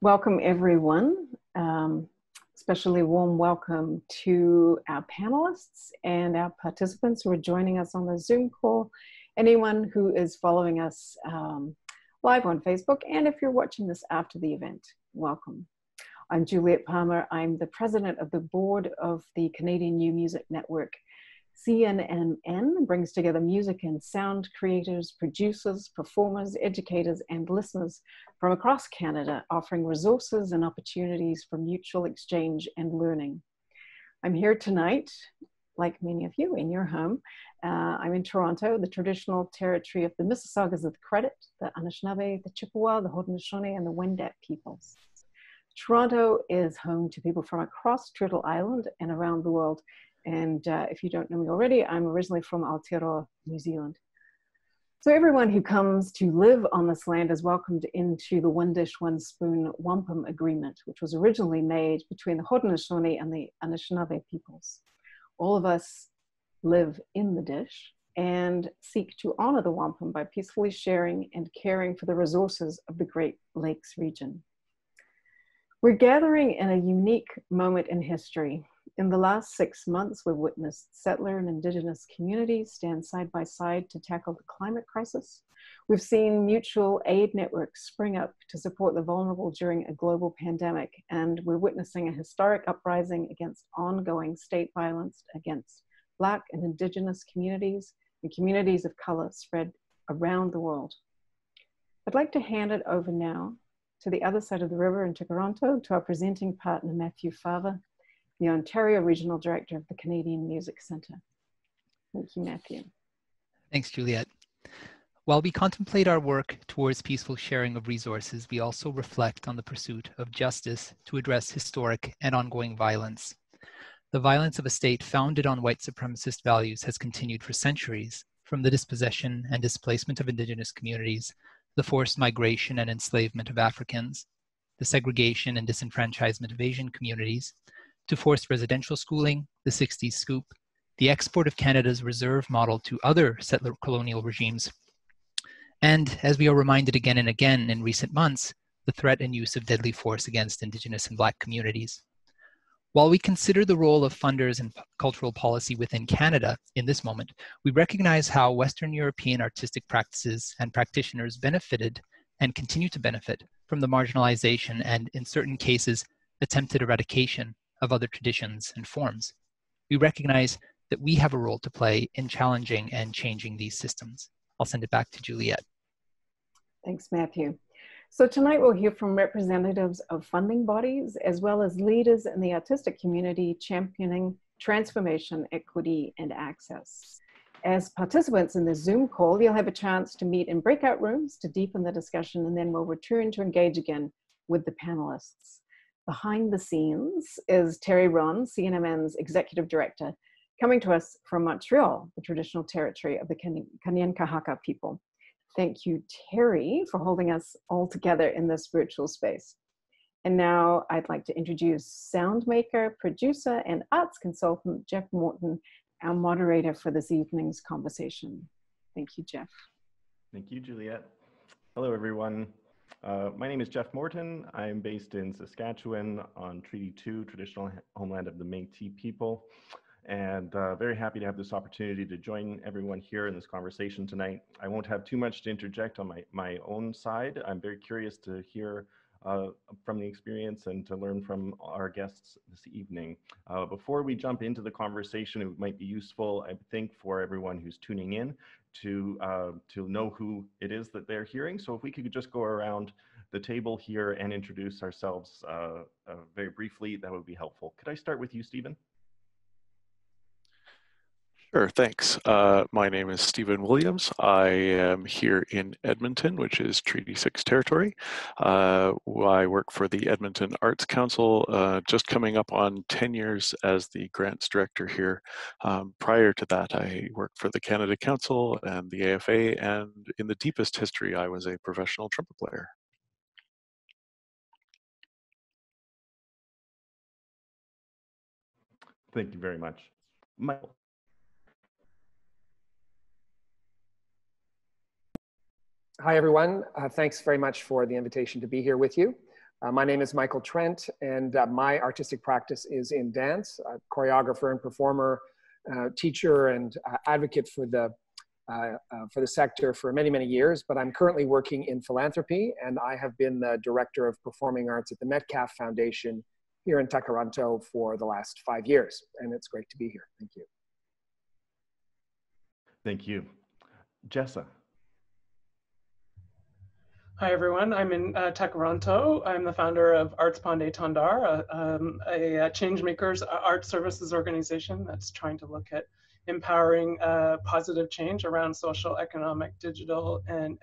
Welcome, everyone. Especially warm welcome to our panelists and our participants who are joining us on the Zoom call, anyone who is following us live on Facebook, and if you're watching this after the event, welcome. I'm Juliet Palmer. I'm the president of the board of the Canadian New Music Network. CNMN brings together music and sound creators, producers, performers, educators, and listeners from across Canada, offering resources and opportunities for mutual exchange and learning. I'm here tonight, like many of you, in your home. I'm in Toronto, the traditional territory of the Mississaugas of the Credit, the Anishinaabe, the Chippewa, the Haudenosaunee, and the Wendat peoples. Toronto is home to people from across Turtle Island and around the world. And if you don't know me already, I'm originally from Aotearoa, New Zealand. So everyone who comes to live on this land is welcomed into the One Dish, One Spoon Wampum Agreement, which was originally made between the Haudenosaunee and the Anishinaabe peoples. All of us live in the dish and seek to honor the wampum by peacefully sharing and caring for the resources of the Great Lakes region. We're gathering in a unique moment in history. In the last 6 months, we've witnessed settler and Indigenous communities stand side by side to tackle the climate crisis. We've seen mutual aid networks spring up to support the vulnerable during a global pandemic, and we're witnessing a historic uprising against ongoing state violence against Black and Indigenous communities and communities of color spread around the world. I'd like to hand it over now to the other side of the river in Toronto to our presenting partner, Matthew Fava, the Ontario Regional Director of the Canadian Music Centre. Thank you, Matthew. Thanks, Juliet. While we contemplate our work towards peaceful sharing of resources, we also reflect on the pursuit of justice to address historic and ongoing violence. The violence of a state founded on white supremacist values has continued for centuries, from the dispossession and displacement of Indigenous communities, the forced migration and enslavement of Africans, the segregation and disenfranchisement of Asian communities, to forced residential schooling, the 60s scoop, the export of Canada's reserve model to other settler colonial regimes, and, as we are reminded again and again in recent months, the threat and use of deadly force against Indigenous and Black communities. While we consider the role of funders and cultural policy within Canada in this moment, we recognize how Western European artistic practices and practitioners benefited and continue to benefit from the marginalization and, in certain cases, attempted eradication of other traditions and forms. We recognize that we have a role to play in challenging and changing these systems. I'll send it back to Juliet. Thanks, Matthew. So tonight we'll hear from representatives of funding bodies as well as leaders in the artistic community championing transformation, equity, and access. As participants in the Zoom call, you'll have a chance to meet in breakout rooms to deepen the discussion, and then we'll return to engage again with the panelists. Behind the scenes is Terry Ron, CNMN's Executive Director, coming to us from Montreal, the traditional territory of the Kanien'kehá:ka people. Thank you, Terry, for holding us all together in this virtual space. And now I'd like to introduce sound maker, producer, and arts consultant, Jeff Morton, our moderator for this evening's conversation. Thank you, Jeff. Thank you, Juliet. Hello, everyone. My name is Jeff Morton. I'm based in Saskatchewan on Treaty 2, traditional homeland of the Métis people, and very happy to have this opportunity to join everyone here in this conversation tonight. I won't have too much to interject on my own side. I'm very curious to hear from the experience and to learn from our guests this evening. Before we jump into the conversation, it might be useful, I think, for everyone who's tuning in to know who it is that they're hearing. So if we could just go around the table here and introduce ourselves very briefly, that would be helpful. Could I start with you, Stephen? Sure, thanks. My name is Stephen Williams. I am here in Edmonton, which is Treaty 6 territory. I work for the Edmonton Arts Council, just coming up on 10 years as the grants director here. Prior to that, I worked for the Canada Council and the AFA, and in the deepest history, I was a professional trumpet player. Thank you very much. Michael. Hi, everyone. Thanks very much for the invitation to be here with you. My name is Michael Trent, and my artistic practice is in dance. I'm a choreographer and performer, teacher, and advocate for the sector for many, many years, but I'm currently working in philanthropy, and I have been the Director of Performing Arts at the Metcalf Foundation here in Toronto for the last 5 years, and it's great to be here. Thank you. Thank you. Jessa. Hi, everyone. I'm in Toronto. I'm the founder of ArtsPond a changemakers art services organization that's trying to look at empowering positive change around social, economic, digital, and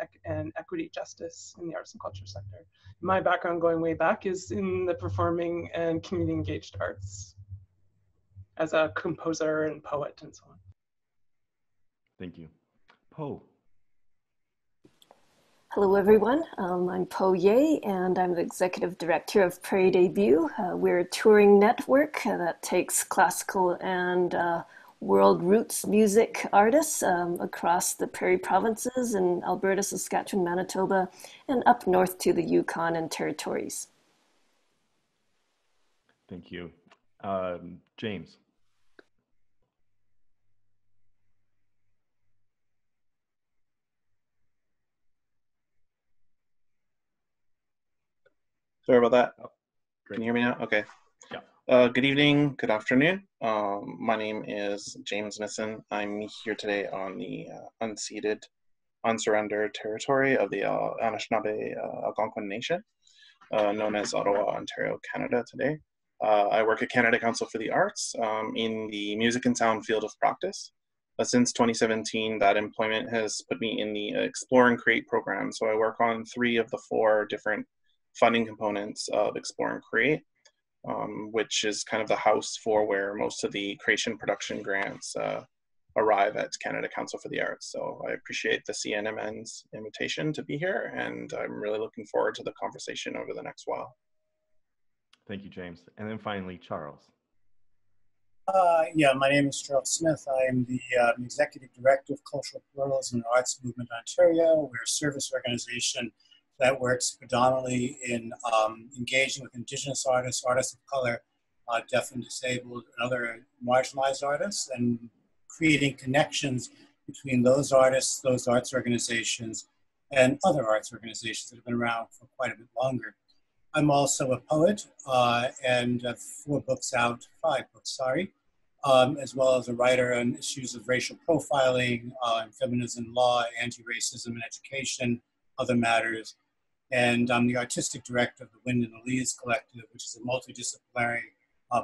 equity justice in the arts and culture sector. My background going way back is in the performing and community engaged arts as a composer and poet and so on. Thank you. Po. Hello, everyone. I'm Po Ye, and I'm the Executive Director of Prairie Debut. We're a touring network that takes classical and world roots music artists across the Prairie provinces in Alberta, Saskatchewan, Manitoba, and up north to the Yukon and territories. Thank you. James. Sorry about that. Oh, can you hear me now? Okay. Yeah. Good evening, good afternoon. My name is James Missen. I'm here today on the unceded, unsurrendered territory of the Anishinaabe Algonquin Nation, known as Ottawa, Ontario, Canada today. I work at Canada Council for the Arts in the music and sound field of practice. Since 2017, that employment has put me in the Explore and Create program. So I work on 3 of the 4 different funding components of Explore and Create, which is kind of the house for where most of the creation production grants arrive at Canada Council for the Arts. So I appreciate the CNMN's invitation to be here, and I'm really looking forward to the conversation over the next while. Thank you, James. And then finally, Charles. Yeah, my name is Charles Smith. I am the Executive Director of Cultural Pluralism and Arts Movement Ontario. We're a service organization that works predominantly in engaging with Indigenous artists, artists of color, deaf and disabled, and other marginalized artists, and creating connections between those artists, those arts organizations, and other arts organizations that have been around for quite a bit longer. I'm also a poet and have 5 books out, as well as a writer on issues of racial profiling, feminism law, anti-racism and education, other matters. And I'm the artistic director of the Wind and the Leaves Collective, which is a multidisciplinary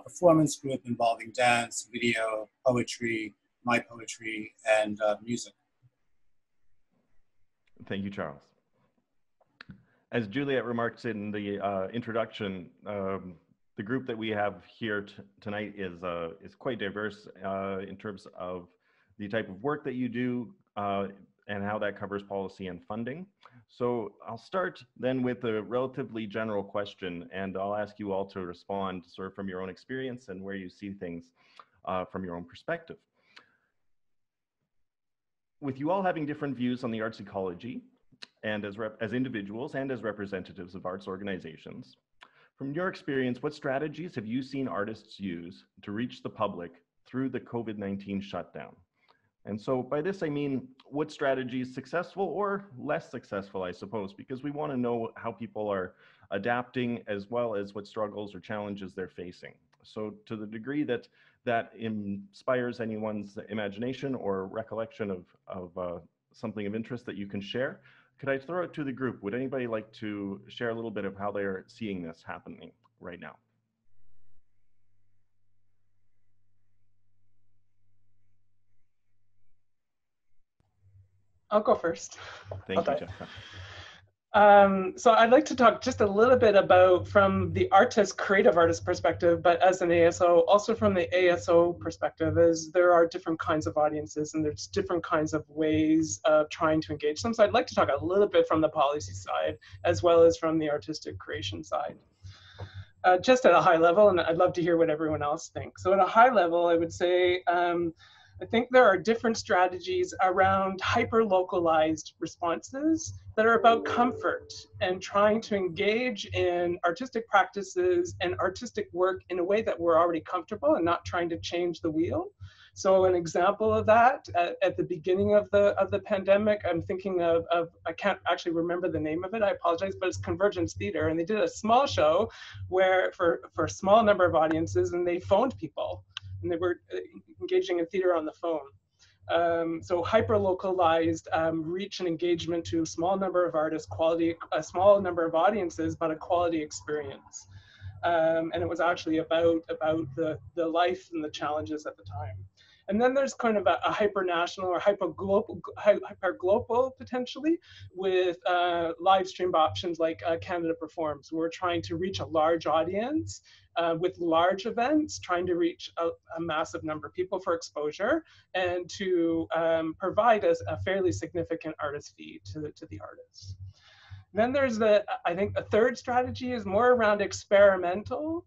performance group involving dance, video, poetry, my poetry, and music. Thank you, Charles. As Juliet remarked in the introduction, the group that we have here tonight is quite diverse in terms of the type of work that you do and how that covers policy and funding. So I'll start then with a relatively general question, and I'll ask you all to respond sort of from your own experience and where you see things from your own perspective. With you all having different views on the arts ecology, and as individuals and as representatives of arts organizations, from your experience, what strategies have you seen artists use to reach the public through the COVID-19 shutdown? And so by this, I mean, what strategies successful or less successful, I suppose, because we want to know how people are adapting as well as what struggles or challenges they're facing. So to the degree that that inspires anyone's imagination or recollection of something of interest that you can share, could I throw it to the group? Would anybody like to share a little bit of how they're seeing this happening right now? I'll go first. Thank you, Jessa. So I'd like to talk just a little bit about from the artist, creative artist perspective, but as an ASO, also from the ASO perspective, is there are different kinds of audiences and there's different kinds of ways of trying to engage them. So I'd like to talk a little bit from the policy side, as well as from the artistic creation side. Just at a high level, and I'd love to hear what everyone else thinks. So at a high level, I would say, I think there are different strategies around hyper-localized responses that are about comfort and trying to engage in artistic practices and artistic work in a way that we're already comfortable and not trying to change the wheel. So an example of that, at the beginning of the pandemic, I'm thinking of I can't actually remember the name of it, I apologize, but it's Convergence Theater. And they did a small show where for a small number of audiences, and they phoned people. And they were engaging in theater on the phone. So hyper-localized reach and engagement to a small number of artists, a small number of audiences, but a quality experience. And it was actually about the life and the challenges at the time. And then there's kind of a hyper-national or hyper-global potentially with live stream options like Canada Performs. We're trying to reach a large audience with large events, trying to reach a massive number of people for exposure and to provide us a fairly significant artist fee to the artists. Then there's I think a third strategy is more around experimental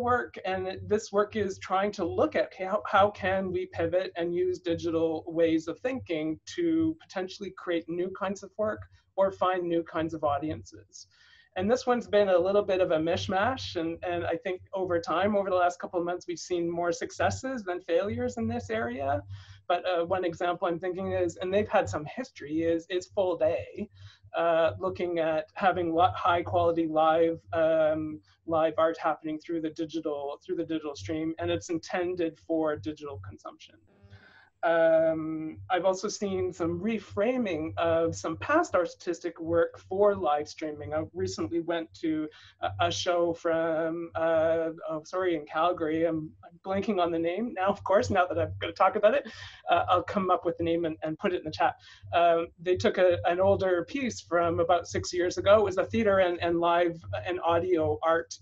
work, and this work is trying to look at how can we pivot and use digital ways of thinking to potentially create new kinds of work or find new kinds of audiences. And this one's been a little bit of a mishmash, and I think over time, over the last couple of months, we've seen more successes than failures in this area. But one example I'm thinking is, and they've had some history, is Full Day, looking at having high quality live art happening through the digital stream, and it's intended for digital consumption. I've also seen some reframing of some past artistic work for live streaming. I recently went to a show from, in Calgary. I'm blanking on the name now, of course, now that I'm going to talk about it. I'll come up with the name and put it in the chat. They took an older piece from about 6 years ago. It was a theater and live and audio art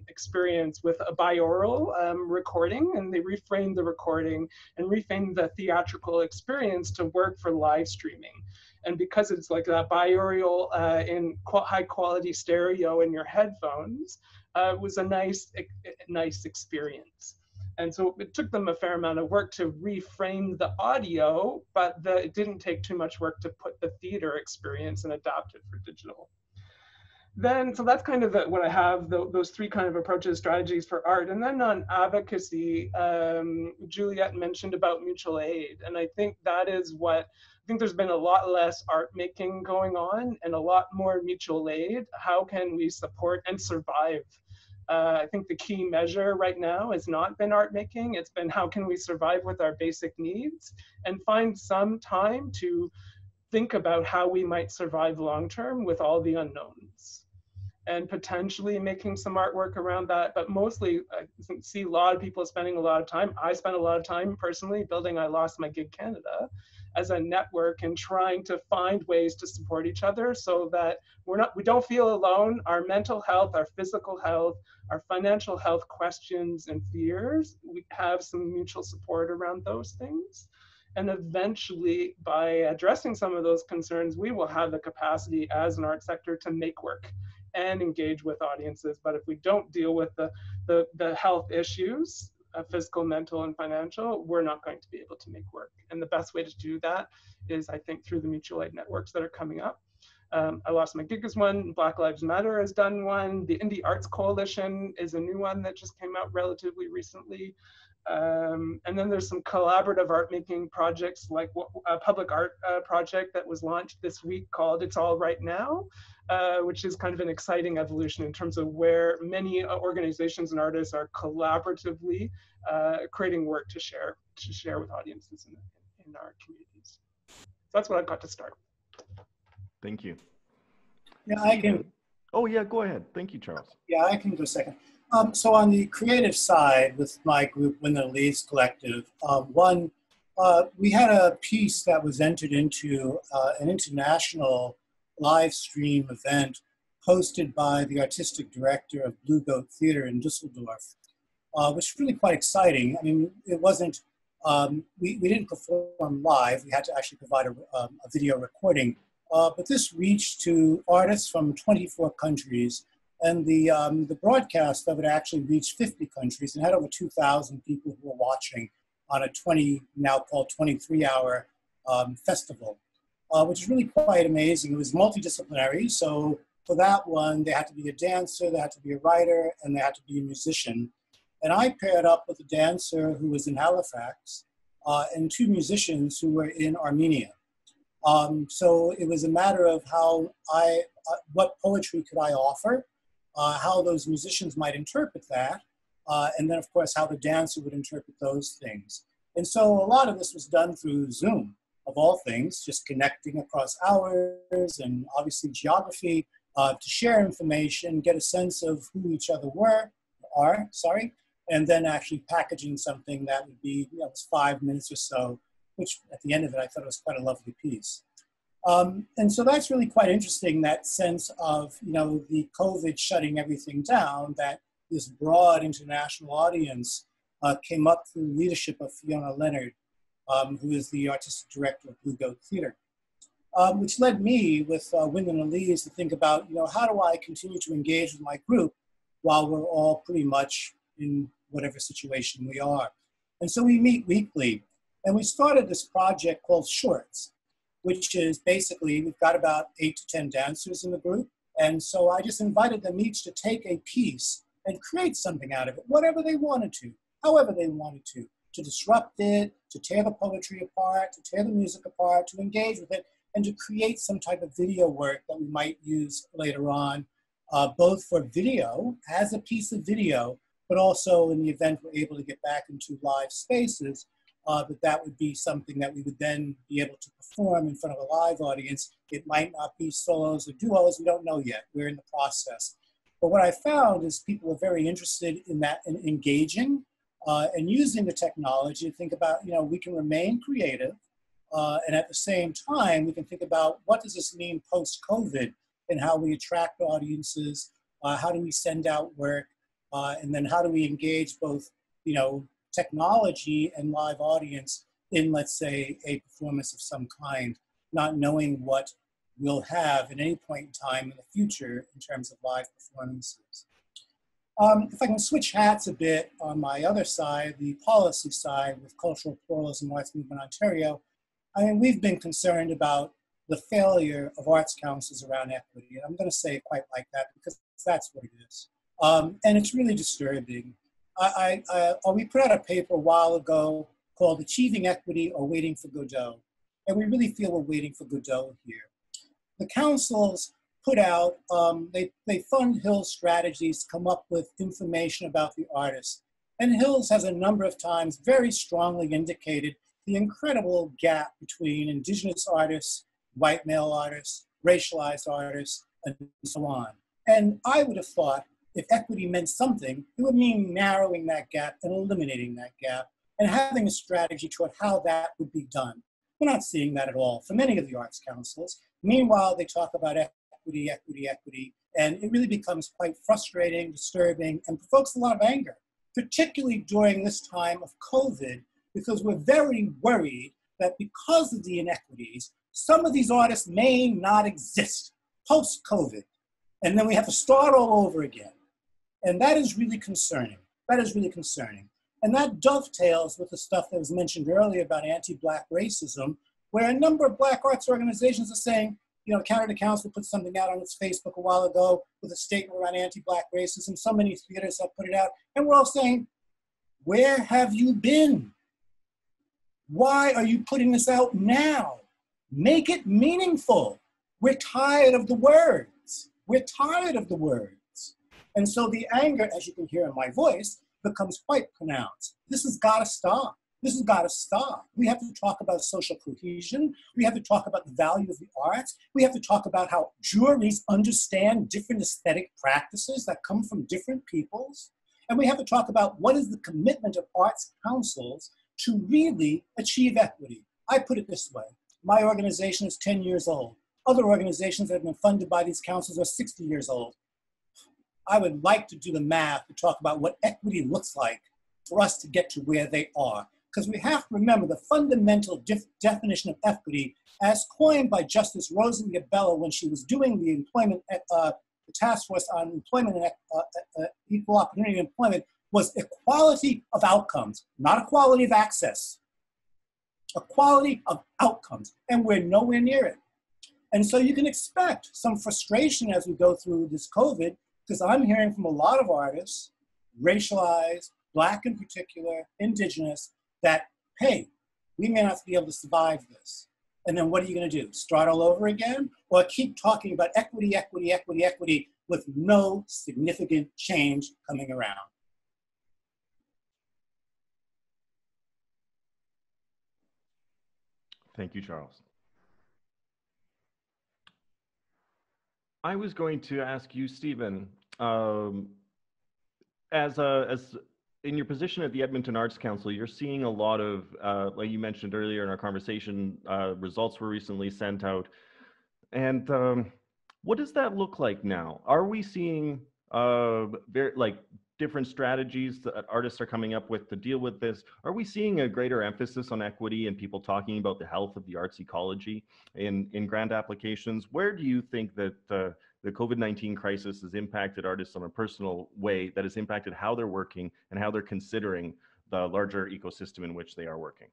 experience with a binaural recording, and they reframed the recording and reframed the theatrical experience to work for live streaming. And because it's like that binaural in high quality stereo in your headphones, it was a nice experience. And so it took them a fair amount of work to reframe the audio, but it didn't take too much work to put the theater experience and adapt it for digital. Then, so that's kind of what I have, those three kind of approaches, strategies for art. And then on advocacy, Juliet mentioned about mutual aid. And I think that is I think there's been a lot less art making going on and a lot more mutual aid. How can we support and survive? I think the key measure right now has not been art making. It's been how can we survive with our basic needs and find some time to think about how we might survive long-term with all the unknowns, and potentially making some artwork around that. But mostly I see a lot of people spending a lot of time. I spent a lot of time personally building I Lost My Gig Canada as a network and trying to find ways to support each other so that we don't feel alone. Our mental health, our physical health, our financial health questions and fears, we have some mutual support around those things. And eventually, by addressing some of those concerns, we will have the capacity as an art sector to make work and engage with audiences. But if we don't deal with the health issues, physical, mental, and financial, we're not going to be able to make work. And the best way to do that is, I think, through the mutual aid networks that are coming up. I Lost My Gig is one, Black Lives Matter has done one, the Indie Arts Coalition is a new one that just came out relatively recently. And then there's some collaborative art making projects, like a public art project that was launched this week called It's All Right Now, which is kind of an exciting evolution in terms of where many organizations and artists are collaboratively creating work to share with audiences in our communities. So that's what I've got to start. Thank you. Yeah, I can. Oh yeah, go ahead. Thank you, Charles. Yeah, I can go second. So on the creative side, with my group, When the Leaves Collective, we had a piece that was entered into an international live stream event hosted by the artistic director of Blue Goat Theater in Dusseldorf, which was really quite exciting. I mean, it wasn't, we didn't perform live. We had to actually provide a video recording, but this reached to artists from 24 countries. And the broadcast of it actually reached 50 countries and had over 2,000 people who were watching on a now called 23-hour festival, which is really quite amazing. It was multidisciplinary, so for that one, there had to be a dancer, there had to be a writer, and there had to be a musician. And I paired up with a dancer who was in Halifax and two musicians who were in Armenia. So it was a matter of how what poetry could I offer, how those musicians might interpret that, and then of course how the dancer would interpret those things. And so a lot of this was done through Zoom, of all things, just connecting across hours and obviously geography to share information, get a sense of who each other are, and then actually packaging something that would be, you know, 5 minutes or so, which at the end of it, I thought it was quite a lovely piece. And so that's really quite interesting, that sense of, you know, the COVID shutting everything down, that this broad international audience came up through leadership of Fiona Leonard, who is the artistic director of Blue Goat Theatre, which led me with Wind and the Leaves to think about, you know, how do I continue to engage with my group while we're all pretty much in whatever situation we are. And so we meet weekly, and we started this project called Shorts, which is basically, we've got about 8 to 10 dancers in the group. And so I just invited them each to take a piece and create something out of it, whatever they wanted to, however they wanted to disrupt it, to tear the poetry apart, to tear the music apart, to engage with it, and to create some type of video work that we might use later on, both for video, as a piece of video, but also in the event we're able to get back into live spaces, that would be something that we would then be able to perform in front of a live audience. It might not be solos or duos, we don't know yet, we're in the process. But what I found is people are very interested in that, in engaging and using the technology to think about, you know, we can remain creative, and at the same time, we can think about what does this mean post-COVID and how we attract audiences, how do we send out work, and then how do we engage both, you know, technology and live audience in, let's say, a performance of some kind, not knowing what we'll have at any point in time in the future in terms of live performances. If I can switch hats a bit on my other side, the policy side with Cultural Pluralism Arts Movement Ontario, I mean, we've been concerned about the failure of arts councils around equity. And I'm going to say it quite like that because that's what it is. And it's really disturbing. We put out a paper a while ago called Achieving Equity or Waiting for Godot. And we really feel we're waiting for Godot here. The councils put out, they fund Hill's strategies to come up with information about the artists. And Hill's has a number of times very strongly indicated the incredible gap between Indigenous artists, white male artists, racialized artists, and so on. And I would have thought if equity meant something, it would mean narrowing that gap and eliminating that gap and having a strategy toward how that would be done. We're not seeing that at all for many of the arts councils. Meanwhile, they talk about equity, equity, equity, and it really becomes quite frustrating, disturbing, and provokes a lot of anger, particularly during this time of COVID, because we're very worried that because of the inequities, some of these artists may not exist post-COVID, and then we have to start all over again. And that is really concerning. That is really concerning. And that dovetails with the stuff that was mentioned earlier about anti-Black racism, where a number of Black arts organizations are saying, you know, Canada Council put something out on its Facebook a while ago with a statement around anti-Black racism. So many theaters have put it out. And we're all saying, where have you been? Why are you putting this out now? Make it meaningful. We're tired of the words. We're tired of the words. And so the anger, as you can hear in my voice, becomes quite pronounced. This has got to stop. This has got to stop. We have to talk about social cohesion. We have to talk about the value of the arts. We have to talk about how juries understand different aesthetic practices that come from different peoples. And we have to talk about what is the commitment of arts councils to really achieve equity. I put it this way. My organization is 10 years old. Other organizations that have been funded by these councils are 60 years old. I would like to do the math to talk about what equity looks like for us to get to where they are. Because we have to remember the fundamental definition of equity as coined by Justice Rosalie Abella when she was doing the employment, the task force on employment and equal opportunity employment was equality of outcomes, not equality of access. Equality of outcomes, and we're nowhere near it. And so you can expect some frustration as we go through this COVID, because I'm hearing from a lot of artists, racialized, Black in particular, Indigenous, that, hey, we may not be able to survive this. And then what are you going to do? Start all over again? Or keep talking about equity, equity, equity, equity with no significant change coming around? Thank you, Charles. I was going to ask you, Stephen, as in your position at the Edmonton Arts Council, you're seeing a lot of, like you mentioned earlier in our conversation, results were recently sent out. And what does that look like now? Are we seeing different strategies that artists are coming up with to deal with this? Are we seeing a greater emphasis on equity and people talking about the health of the arts ecology in grant applications? Where do you think that the COVID-19 crisis has impacted artists on a personal way that has impacted how they're working and how they're considering the larger ecosystem in which they are working?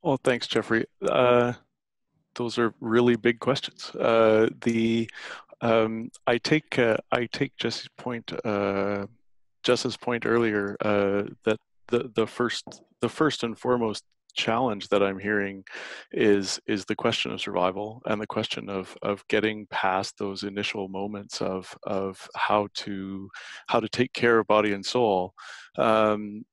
Well, thanks, Jeffrey. Those are really big questions. I take Jessa's point earlier that the first and foremost challenge that I'm hearing is the question of survival and the question of getting past those initial moments of how to take care of body and soul. And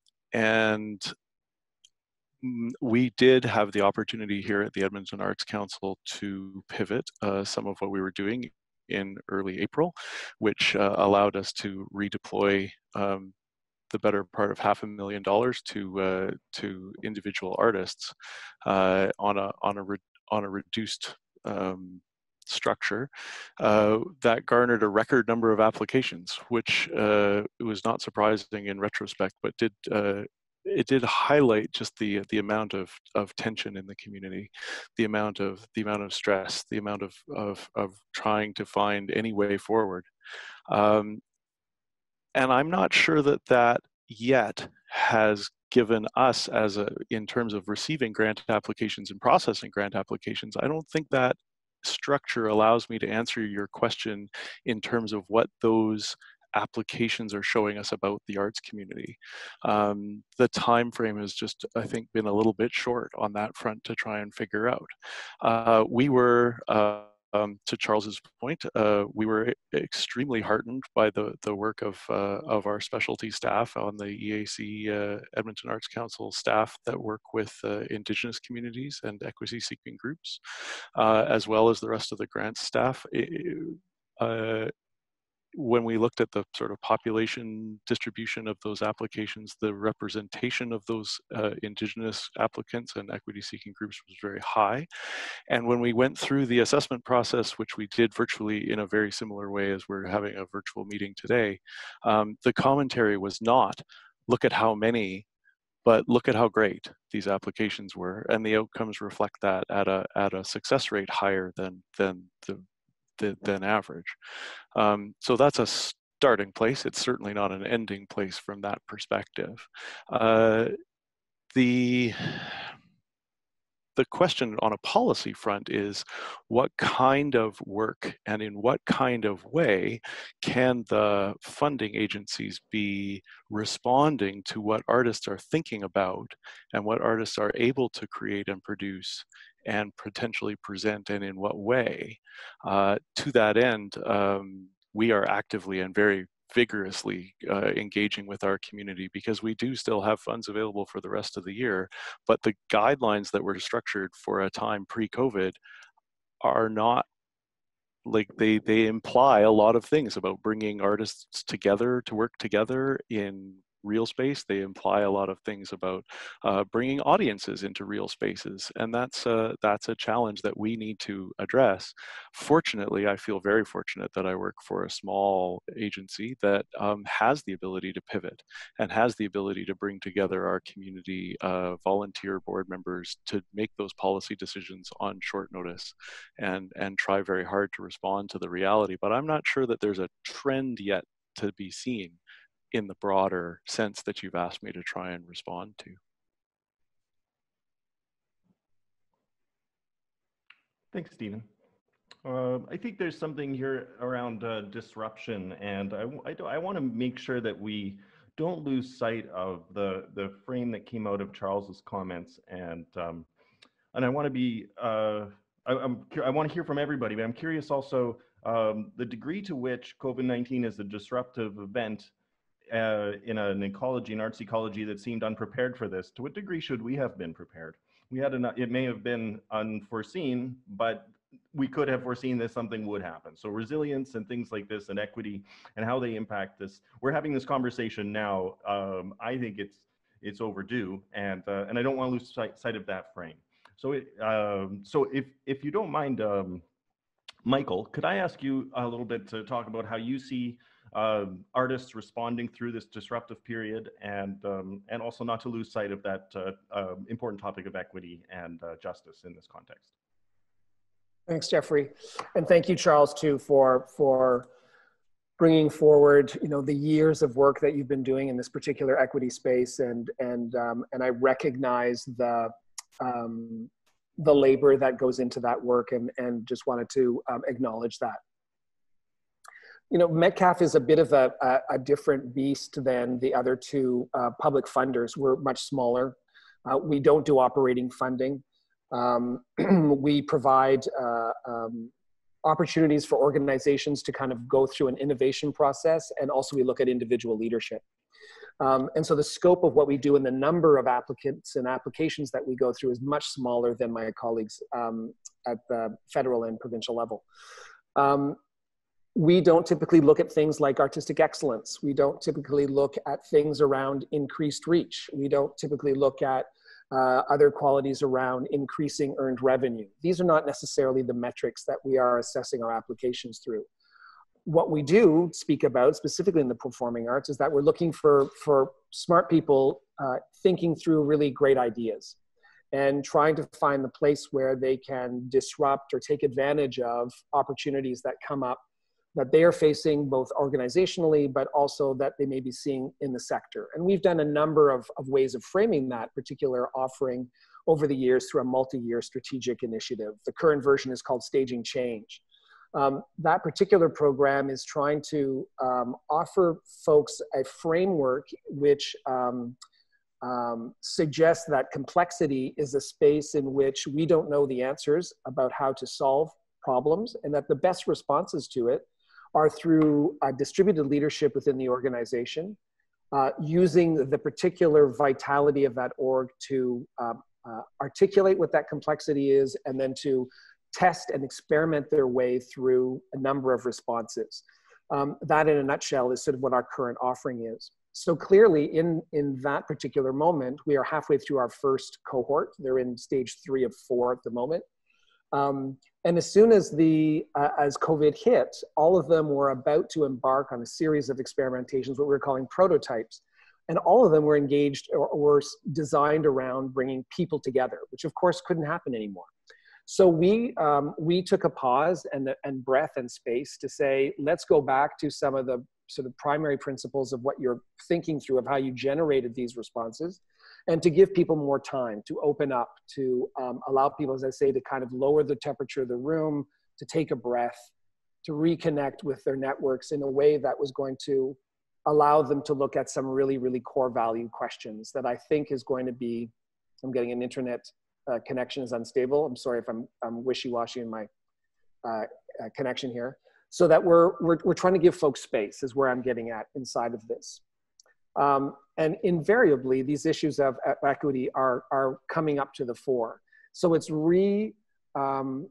we did have the opportunity here at the Edmonton Arts Council to pivot some of what we were doing in early April, which allowed us to redeploy the better part of $500,000 to individual artists on a reduced structure that garnered a record number of applications, which was not surprising in retrospect, but it did highlight just the amount of tension in the community, the amount of stress, the amount of trying to find any way forward. And I'm not sure that yet has given us in terms of receiving grant applications and processing grant applications. I don't think that structure allows me to answer your question in terms of what those applications are showing us about the arts community. The time frame has just, I think, been a little bit short on that front to try and figure out. We were, to Charles's point, we were extremely heartened by the work of our specialty staff on the EAC Edmonton Arts Council staff that work with Indigenous communities and equity-seeking groups, as well as the rest of the grants staff. When we looked at the sort of population distribution of those applications, the representation of those Indigenous applicants and equity-seeking groups was very high. And when we went through the assessment process, which we did virtually in a very similar way as we're having a virtual meeting today, the commentary was not, look at how many, but look at how great these applications were. And the outcomes reflect that at a success rate higher than average. So that's a starting place. It's certainly not an ending place from that perspective. The question on a policy front is, what kind of work and in what kind of way can the funding agencies be responding to what artists are thinking about and what artists are able to create and produce and potentially present, and in what way? To that end, we are actively and very vigorously engaging with our community, because we do still have funds available for the rest of the year, but the guidelines that were structured for a time pre-COVID are not, like, they imply a lot of things about bringing artists together to work together in real space. They imply a lot of things about bringing audiences into real spaces, and that's a challenge that we need to address. Fortunately, I feel very fortunate that I work for a small agency that has the ability to pivot and has the ability to bring together our community volunteer board members to make those policy decisions on short notice and try very hard to respond to the reality. But I'm not sure that there's a trend yet to be seen in the broader sense that you've asked me to try and respond to. Thanks, Stephen. I think there's something here around disruption, and I want to make sure that we don't lose sight of the frame that came out of Charles's comments, and I want to be I want to hear from everybody, but I'm curious also the degree to which COVID-19 is a disruptive event in an ecology, an arts ecology that seemed unprepared for this. To what degree should we have been prepared? We had it may have been unforeseen, but we could have foreseen that something would happen. So resilience and things like this, and equity, and how they impact this. We're having this conversation now. I think it's overdue, and I don't want to lose sight of that frame. So if you don't mind, Michael, could I ask you a little bit to talk about how you see artists responding through this disruptive period, and also not to lose sight of that important topic of equity and justice in this context. Thanks, Jeffrey, and thank you, Charles, too, for bringing forward, you know, the years of work that you've been doing in this particular equity space, and I recognize the labor that goes into that work, and just wanted to acknowledge that. You know, Metcalf is a bit of a different beast than the other two public funders. We're much smaller. We don't do operating funding. We provide opportunities for organizations to kind of go through an innovation process, and also we look at individual leadership. And so the scope of what we do and the number of applicants and applications that we go through is much smaller than my colleagues at the federal and provincial level. We don't typically look at things like artistic excellence. We don't typically look at things around increased reach. We don't typically look at other qualities around increasing earned revenue. These are not necessarily the metrics that we are assessing our applications through. What we do speak about, specifically in the performing arts, is that we're looking for smart people thinking through really great ideas and trying to find the place where they can disrupt or take advantage of opportunities that come up that they are facing both organizationally, but also that they may be seeing in the sector. And we've done a number of ways of framing that particular offering over the years through a multi-year strategic initiative. The current version is called Staging Change. That particular program is trying to offer folks a framework which suggests that complexity is a space in which we don't know the answers about how to solve problems, and that the best responses to it are through distributed leadership within the organization, using the particular vitality of that org to articulate what that complexity is, and then to test and experiment their way through a number of responses. That in a nutshell is sort of what our current offering is. So clearly in that particular moment, we are halfway through our first cohort. They're in stage 3 of 4 at the moment. And as soon as as COVID hit, all of them were about to embark on a series of experimentations, what we're calling prototypes. And all of them were engaged or were designed around bringing people together, which of course couldn't happen anymore. So we took a pause and breath and space to say, let's go back to some of the sort of primary principles of what you're thinking through, of how you generated these responses, and to give people more time to open up, to allow people, as I say, to kind of lower the temperature of the room, to take a breath, to reconnect with their networks in a way that was going to allow them to look at some really, really core value questions that I think is going to be, I'm getting an internet connection is unstable. I'm sorry if I'm wishy-washy in my connection here. So that we're trying to give folks space is where I'm getting at inside of this. And invariably, these issues of equity are coming up to the fore. So it's rebalancing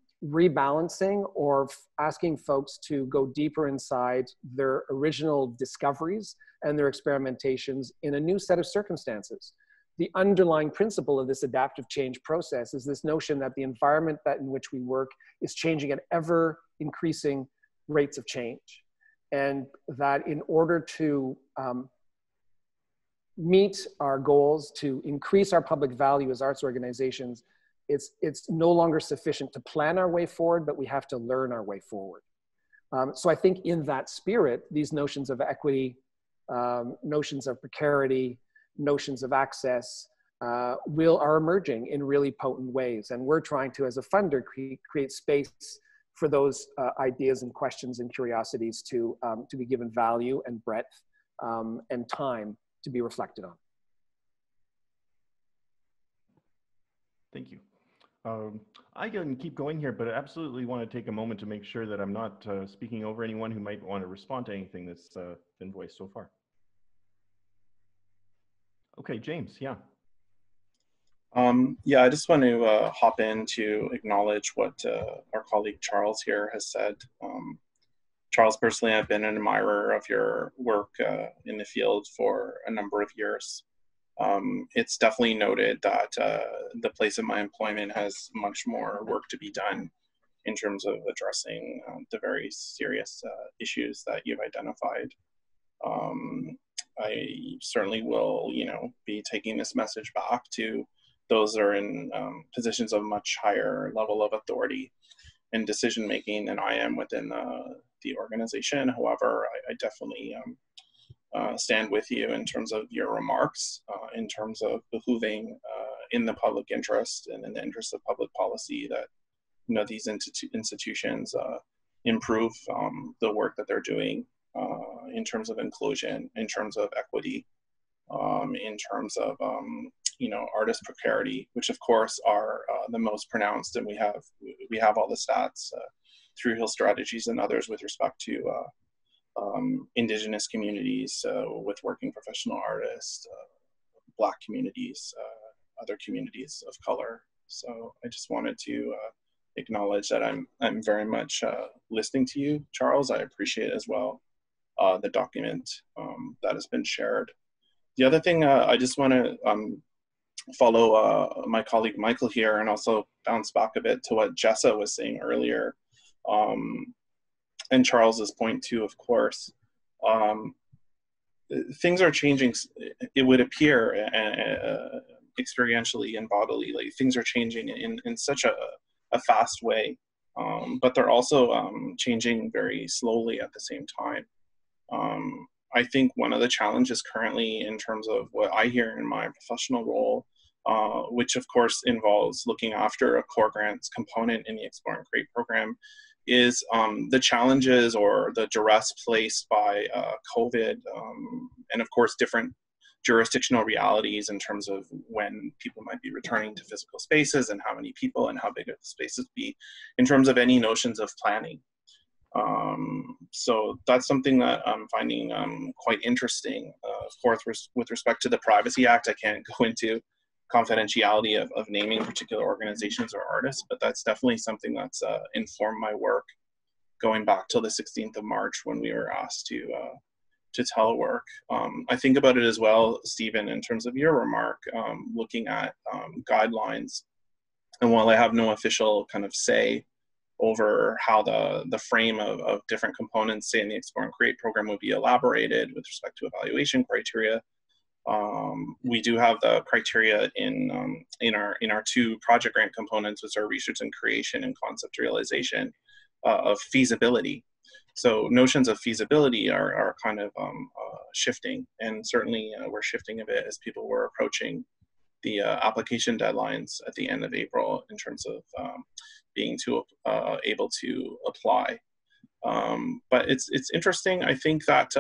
or asking folks to go deeper inside their original discoveries and their experimentations in a new set of circumstances. The underlying principle of this adaptive change process is this notion that the environment in which we work is changing at ever increasing rates of change. And that in order to meet our goals, to increase our public value as arts organizations, it's no longer sufficient to plan our way forward, but we have to learn our way forward. So I think in that spirit, these notions of equity, notions of precarity, notions of access are emerging in really potent ways. And we're trying to, as a funder, create space for those ideas and questions and curiosities to be given value and breadth and time to be reflected on. Thank you. I can keep going here, but I absolutely want to take a moment to make sure that I'm not speaking over anyone who might want to respond to anything that's been voiced so far. Okay, James, yeah. Yeah, I just want to hop in to acknowledge what our colleague Charles here has said. Charles, personally, I've been an admirer of your work in the field for a number of years. It's definitely noted that the place of my employment has much more work to be done in terms of addressing the very serious issues that you've identified. I certainly will, be taking this message back to those that are in positions of much higher level of authority and decision making than I am within the organization. However, I definitely stand with you in terms of your remarks, in terms of behooving in the public interest and in the interest of public policy that these institutions improve the work that they're doing in terms of inclusion, in terms of equity, in terms of artist precarity, which of course are the most pronounced, and we have all the stats through Hill Strategies and others with respect to Indigenous communities, with working professional artists, Black communities, other communities of color. So I just wanted to acknowledge that I'm very much listening to you, Charles. I appreciate as well the document that has been shared. The other thing I just want to follow my colleague Michael here and also bounce back a bit to what Jessa was saying earlier, and Charles's point too, of course. Things are changing, it would appear, experientially and bodily, like things are changing in such a fast way, but they're also changing very slowly at the same time. I think one of the challenges currently in terms of what I hear in my professional role, which of course involves looking after a core grants component in the Explore and Create program, is the challenges or the duress placed by COVID, and of course different jurisdictional realities in terms of when people might be returning to physical spaces and how many people and how big the spaces be in terms of any notions of planning. So that's something that I'm finding quite interesting. Of course, with respect to the Privacy Act, I can't go into confidentiality of naming particular organizations or artists, but that's definitely something that's informed my work going back till the 16th of March when we were asked to telework. I think about it as well, Stephen, in terms of your remark, looking at guidelines. And while I have no official kind of say over how the frame of different components, say in the Explore and Create program, would be elaborated with respect to evaluation criteria, we do have the criteria in our two project grant components, which are research and creation and concept realization of feasibility. So notions of feasibility are kind of shifting, and certainly we're shifting a bit as people were approaching the application deadlines at the end of April in terms of being able to apply. But it's interesting. I think that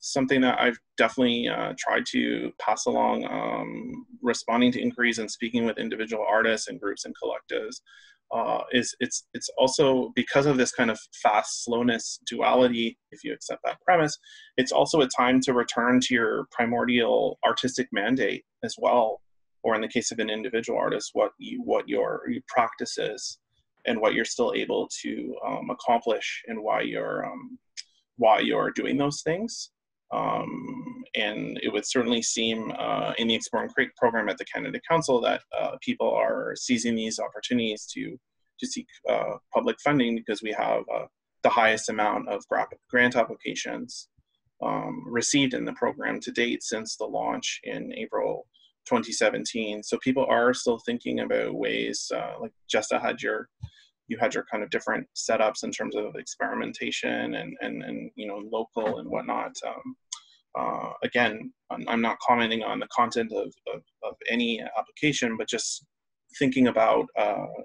something that I've definitely tried to pass along, responding to inquiries and speaking with individual artists and groups and collectives, is it's also, because of this kind of fast slowness duality, if you accept that premise, it's also a time to return to your primordial artistic mandate as well, or in the case of an individual artist, what your practice is and what you're still able to accomplish and why you're doing those things. And it would certainly seem in the Explore and Create program at the Canada Council that people are seizing these opportunities to seek public funding, because we have the highest amount of grant applications received in the program to date since the launch in April 2017. So people are still thinking about ways, like Jessa had your you had your kind of different setups in terms of experimentation and you know, local and whatnot. Again, I'm not commenting on the content of any application, but just thinking about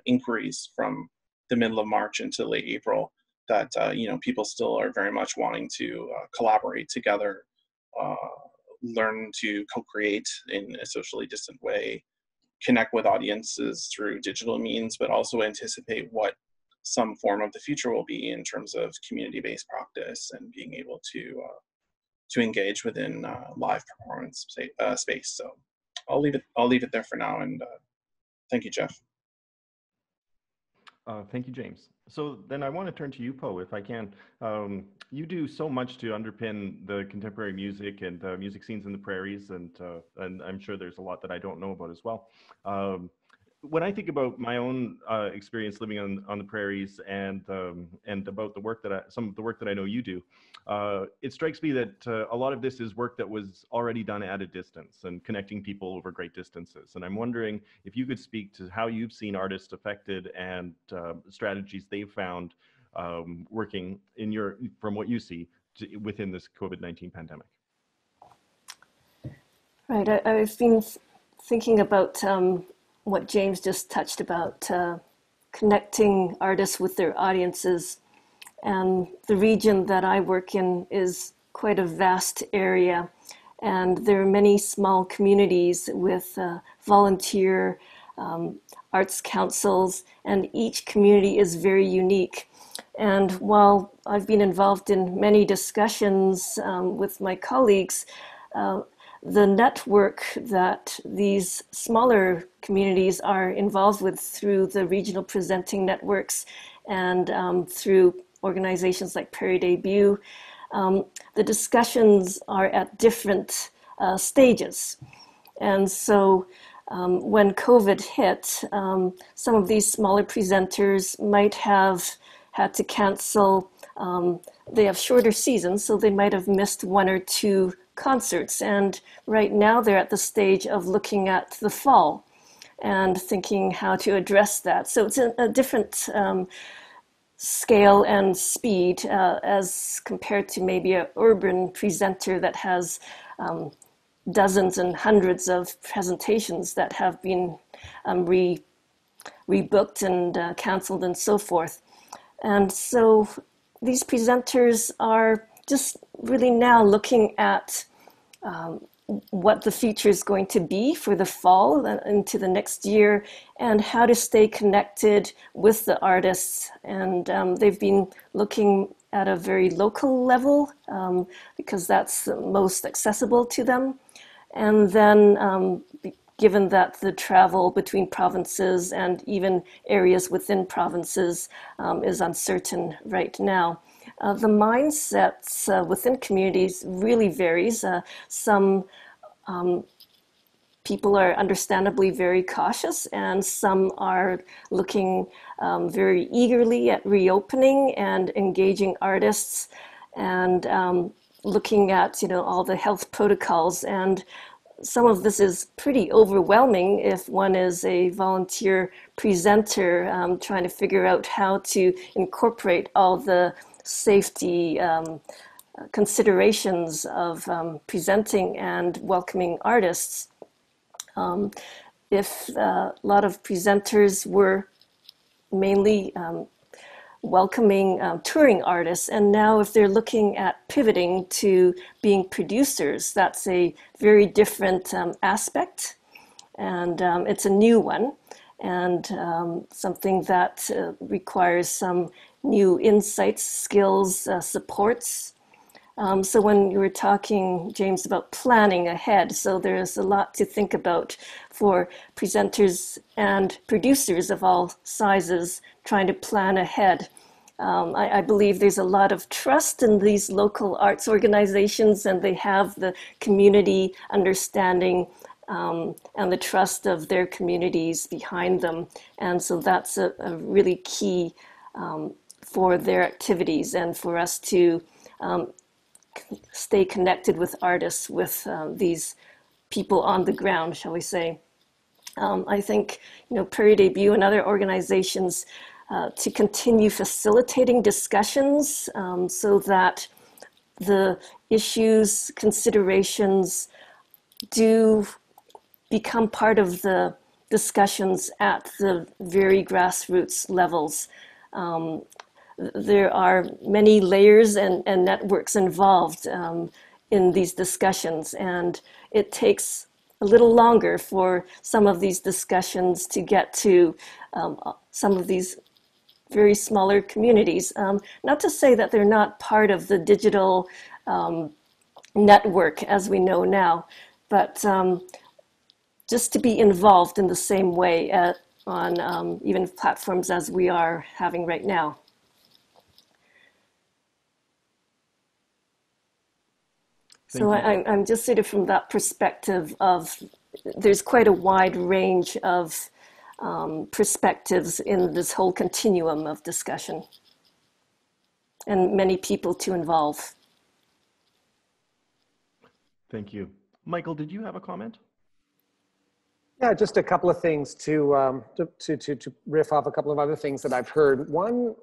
inquiries from the middle of March into late April that, you know, people still are very much wanting to collaborate together, learn to co-create in a socially distant way, connect with audiences through digital means, but also anticipate what some form of the future will be in terms of community-based practice and being able to engage within live performance space. So I'll leave it there for now, and thank you, Jeff. Thank you, James. So then I want to turn to you, Po, if I can. You do so much to underpin the contemporary music and music scenes in the prairies, and I'm sure there's a lot that I don't know about as well. When I think about my own experience living on the prairies and about the work that some of the work that I know you do, it strikes me that a lot of this is work that was already done at a distance and connecting people over great distances. And I'm wondering if you could speak to how you've seen artists affected and strategies they've found working from what you see within this COVID-19 pandemic. Right, I've been thinking about what James just touched about, connecting artists with their audiences. And the region that I work in is quite a vast area. And there are many small communities with volunteer arts councils, and each community is very unique. And while I've been involved in many discussions with my colleagues, the network that these smaller communities are involved with through the regional presenting networks and through organizations like Prairie Debut, the discussions are at different stages. And so when COVID hit, some of these smaller presenters might have had to cancel. They have shorter seasons, so they might have missed one or two concerts. And right now they're at the stage of looking at the fall and thinking how to address that. So it's a different scale and speed as compared to maybe an urban presenter that has dozens and hundreds of presentations that have been rebooked and canceled and so forth. And so these presenters are just really now looking at what the future is going to be for the fall and into the next year, and how to stay connected with the artists. And they've been looking at a very local level because that's the most accessible to them. And then given that the travel between provinces and even areas within provinces is uncertain right now, the mindsets within communities really varies. Some people are understandably very cautious, and some are looking very eagerly at reopening and engaging artists, and looking at, you know, all the health protocols. And some of this is pretty overwhelming if one is a volunteer presenter trying to figure out how to incorporate all the safety considerations of presenting and welcoming artists. If a lot of presenters were mainly welcoming touring artists, and now if they're looking at pivoting to being producers, that's a very different aspect, and it's a new one, and something that requires some new insights, skills, supports. So when you were talking, James, about planning ahead, so there's a lot to think about for presenters and producers of all sizes trying to plan ahead. I believe there's a lot of trust in these local arts organizations, and they have the community understanding and the trust of their communities behind them. And so that's a really key for their activities, and for us to stay connected with artists, with these people on the ground, shall we say. I think, you know, Prairie Debut and other organizations to continue facilitating discussions so that the issues, considerations do become part of the discussions at the very grassroots levels. There are many layers and networks involved in these discussions, and it takes a little longer for some of these discussions to get to some of these very smaller communities. Not to say that they're not part of the digital network as we know now, but just to be involved in the same way on even platforms as we are having right now. So I'm just sort of from that perspective of, there's quite a wide range of perspectives in this whole continuum of discussion, and many people to involve. Thank you. Michael, did you have a comment? Yeah, just a couple of things to riff off a couple of other things that I've heard. One,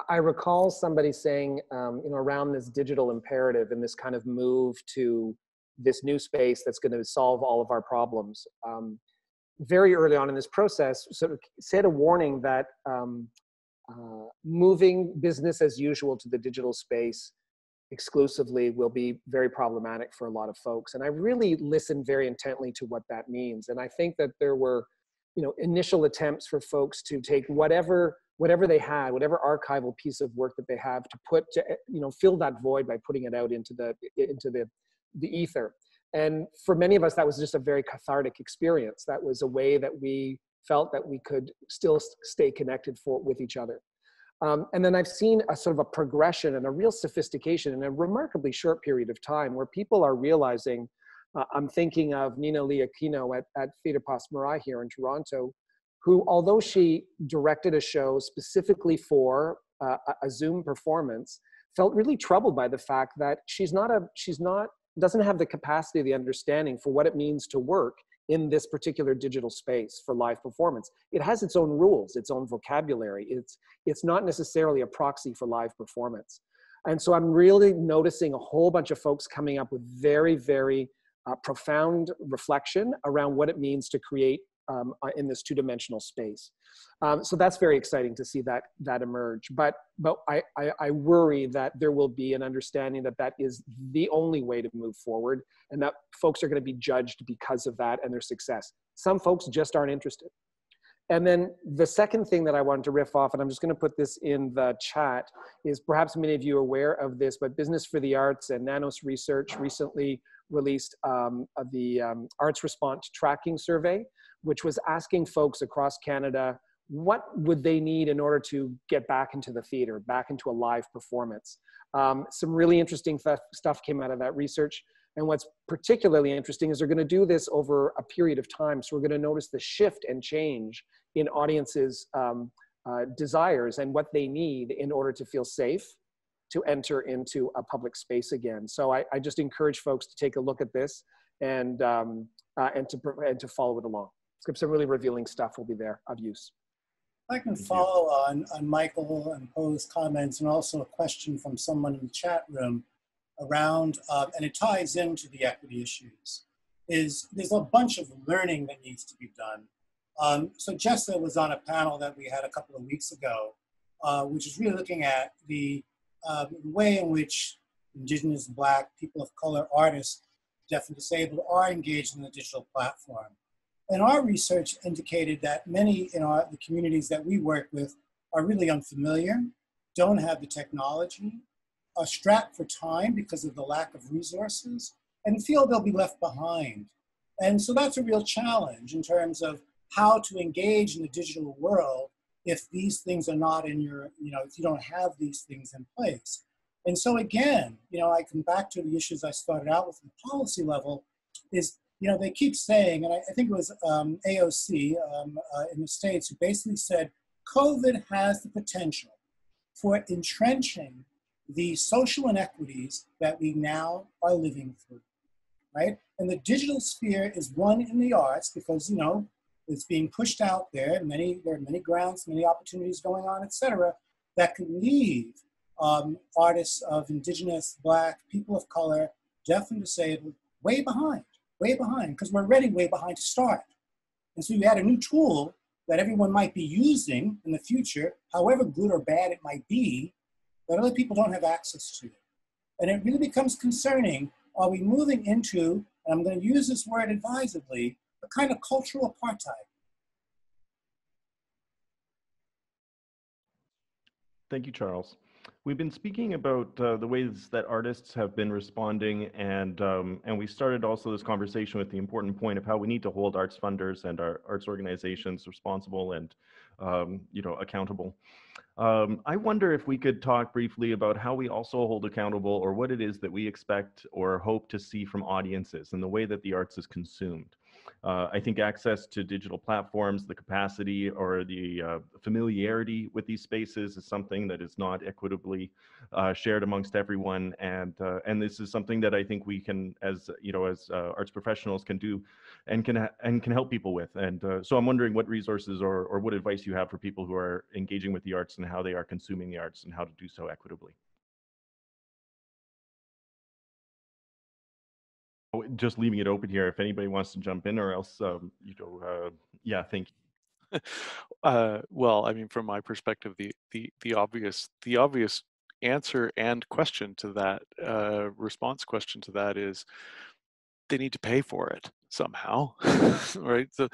I recall somebody saying, around this digital imperative and this kind of move to this new space that's going to solve all of our problems. Very early on in this process, sort of said a warning that moving business as usual to the digital space exclusively will be very problematic for a lot of folks. And I really listened very intently to what that means. And I think that there were, initial attempts for folks to take whatever they had, whatever archival piece of work that they have, to fill that void by putting it out into the ether. And for many of us, that was just a very cathartic experience. That was a way that we felt that we could still stay connected with each other. And then I've seen a sort of a progression and a real sophistication in a remarkably short period of time where people are realizing, I'm thinking of Nina Lee Aquino at Theatre Post Marais here in Toronto, who, although she directed a show specifically for a Zoom performance, felt really troubled by the fact that doesn't have the capacity, the understanding for what it means to work in this particular digital space for live performance. It has its own rules, its own vocabulary. It's not necessarily a proxy for live performance. And so I'm really noticing a whole bunch of folks coming up with very, very profound reflection around what it means to create in this two-dimensional space. So that's very exciting to see that emerge. But I worry that there will be an understanding that is the only way to move forward, and that folks are going to be judged because of that and their success. Some folks just aren't interested. And then the second thing that I wanted to riff off, and I'm just going to put this in the chat, is perhaps many of you are aware of this, but Business for the Arts and Nanos Research recently released the ArtsPond tracking survey, which was asking folks across Canada what would they need in order to get back into the theater, back into a live performance. Some really interesting stuff came out of that research. And what's particularly interesting is they're going to do this over a period of time. So we're going to notice the shift and change in audiences' desires and what they need in order to feel safe to enter into a public space again. So I just encourage folks to take a look at this and to follow it along. Some really revealing stuff will be there of use. I can follow on Michael and Po's comments, and also a question from someone in the chat room around, and it ties into the equity issues, there's a bunch of learning that needs to be done. So Jessa was on a panel that we had a couple of weeks ago, which is really looking at the way in which Indigenous, Black, people of color, artists, deaf and disabled are engaged in the digital platform. And our research indicated that many in the communities that we work with are really unfamiliar, don't have the technology, are strapped for time because of the lack of resources, and feel they'll be left behind. And so that's a real challenge in terms of how to engage in the digital world if these things are not in your, if you don't have these things in place. And so again, I come back to the issues I started out with at the policy level is, they keep saying, and I think it was AOC in the States who basically said, COVID has the potential for entrenching the social inequities that we now are living through, right? And the digital sphere is one in the arts because, It's being pushed out there. There are many grants, many opportunities going on, etc., that could leave artists of Indigenous, Black, people of color, deaf and disabled, way behind, because we're already way behind to start. And so you add a new tool that everyone might be using in the future, however good or bad it might be, that other people don't have access to. And it really becomes concerning. Are we moving into, and I'm going to use this word advisedly, a kind of cultural apartheid? Thank you, Charles. We've been speaking about the ways that artists have been responding, and we started also this conversation with the important point of how we need to hold arts funders and our arts organizations responsible and accountable. I wonder if we could talk briefly about how we also hold accountable, or what it is that we expect or hope to see from audiences and the way that the arts is consumed. I think access to digital platforms, the capacity or the familiarity with these spaces is something that is not equitably shared amongst everyone, and this is something that I think we can, as arts professionals, can do and can help people with. And so I'm wondering what resources or what advice you have for people who are engaging with the arts and how they are consuming the arts and how to do so equitably. Just leaving it open here if anybody wants to jump in, or else yeah, thank you. Well, I mean, from my perspective, the obvious answer and question to that, response question to that, is they need to pay for it somehow, right? So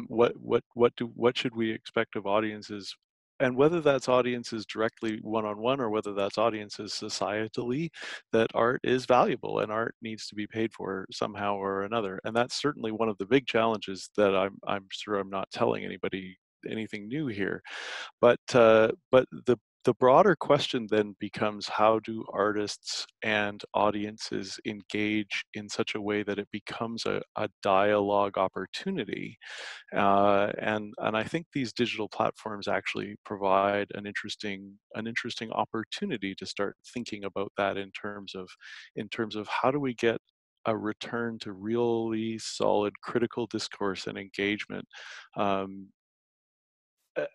what should we expect of audiences? And whether that's audiences directly one-on-one, or whether that's audiences societally, that art is valuable and art needs to be paid for somehow or another. And that's certainly one of the big challenges that I'm sure I'm not telling anybody anything new here. But the broader question then becomes, how do artists and audiences engage in such a way that it becomes a dialogue opportunity? And I think these digital platforms actually provide an interesting opportunity to start thinking about that in terms of how do we get a return to really solid critical discourse and engagement.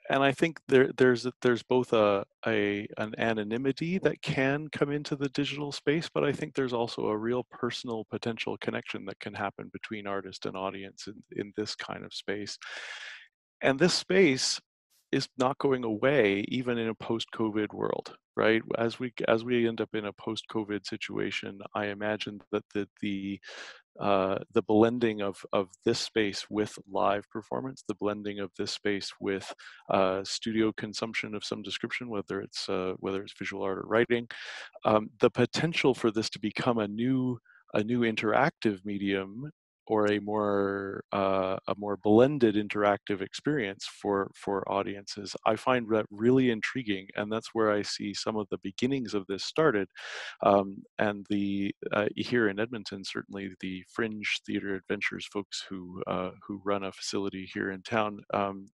And I think there's both an anonymity that can come into the digital space, but I think there's also a real personal potential connection that can happen between artist and audience in this kind of space. And this space is not going away even in a post-COVID world, right? As we end up in a post-COVID situation, I imagine that the blending of this space with live performance, the blending of this space with studio consumption of some description, whether it's visual art or writing, the potential for this to become a new interactive medium, or a more blended interactive experience for audiences, I find that really intriguing, and that's where I see some of the beginnings of this started. And here in Edmonton, certainly the Fringe Theatre Adventures folks who run a facility here in town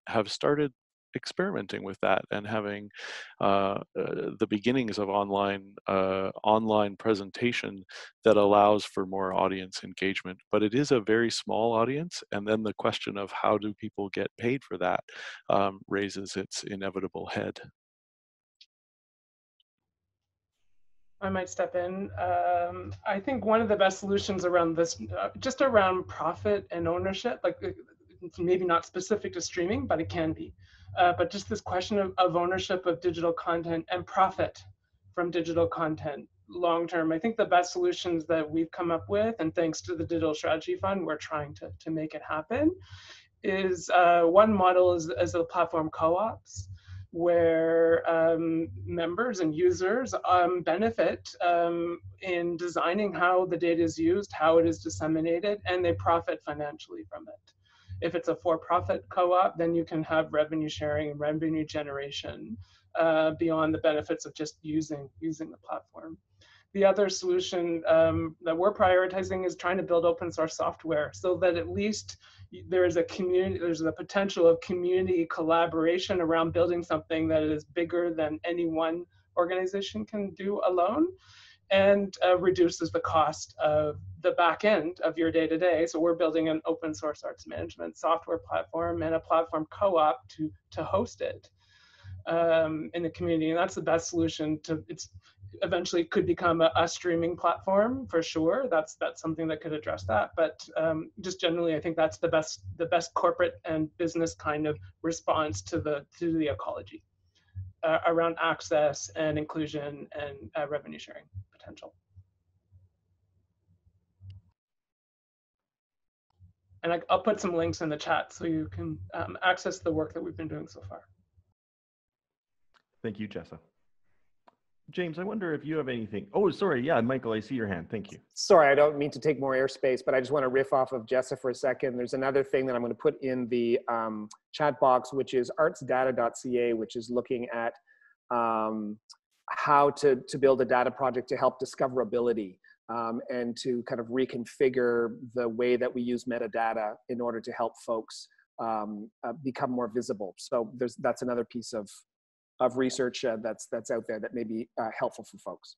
have started experimenting with that and having the beginnings of online presentation that allows for more audience engagement. But it is a very small audience, and then the question of how do people get paid for that raises its inevitable head. I might step in. I think one of the best solutions around this, just around profit and ownership, like maybe not specific to streaming, but it can be. But just this question of ownership of digital content and profit from digital content long term. I think the best solutions that we've come up with, and thanks to the Digital Strategy Fund, we're trying to make it happen, is one model is the platform co-ops, where members and users benefit in designing how the data is used, how it is disseminated, and they profit financially from it. If it's a for-profit co-op, then you can have revenue sharing and revenue generation beyond the benefits of just using the platform. The other solution that we're prioritizing is trying to build open source software so that at least there's the potential of community collaboration around building something that is bigger than any one organization can do alone. and reduces the cost of the back end of your day-to-day. So we're building an open source arts management software platform and a platform co-op to host it in the community. And that's the best solution to, it's eventually could become a streaming platform for sure. That's something that could address that. But just generally, I think that's the best corporate and business kind of response to the ecology around access and inclusion and revenue sharing potential. And I'll put some links in the chat so you can access the work that we've been doing so far. Thank you, Jessa. James, I wonder if you have anything. Oh, sorry. Yeah, Michael, I see your hand. Thank you. Sorry, I don't mean to take more airspace, but I just want to riff off of Jessa for a second. There's another thing that I'm going to put in the chat box, which is artsdata.ca, which is looking at how to build a data project to help discoverability and to kind of reconfigure the way that we use metadata in order to help folks become more visible. So that's another piece of research that's out there that may be helpful for folks.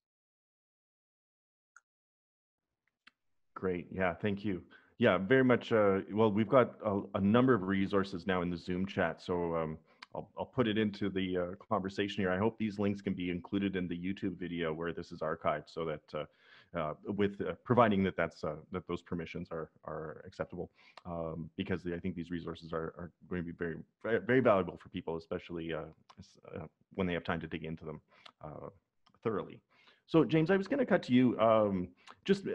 Great. Yeah, thank you. Yeah, very much. Well, we've got a number of resources now in the Zoom chat, so I'll put it into the conversation here. I hope these links can be included in the YouTube video where this is archived, so that providing that that those permissions are acceptable, because I think these resources are going to be very, very, very valuable for people, especially when they have time to dig into them thoroughly. So James, I was going to cut to you.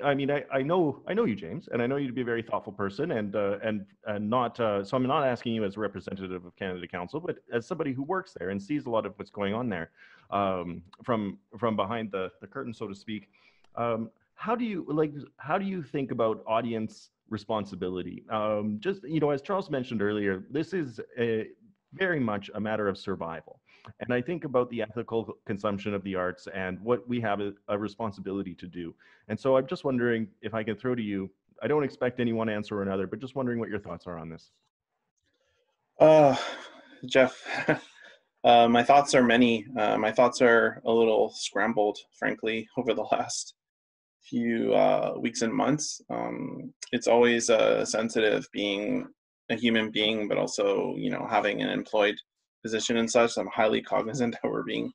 I mean, I know you, James, and I know you to be a very thoughtful person, and not. So I'm not asking you as a representative of Canada Council, but as somebody who works there and sees a lot of what's going on there from behind the curtain, so to speak. How do you think about audience responsibility? Just, as Charles mentioned earlier, this is very much a matter of survival. And I think about the ethical consumption of the arts and what we have a responsibility to do. And so I'm just wondering if I can throw to you, I don't expect any one answer or another, but just wondering what your thoughts are on this. Jeff, my thoughts are many. My thoughts are a little scrambled, frankly, over the last few weeks and months. It's always sensitive being a human being, but also, having an employed position and such. I'm highly cognizant that we're being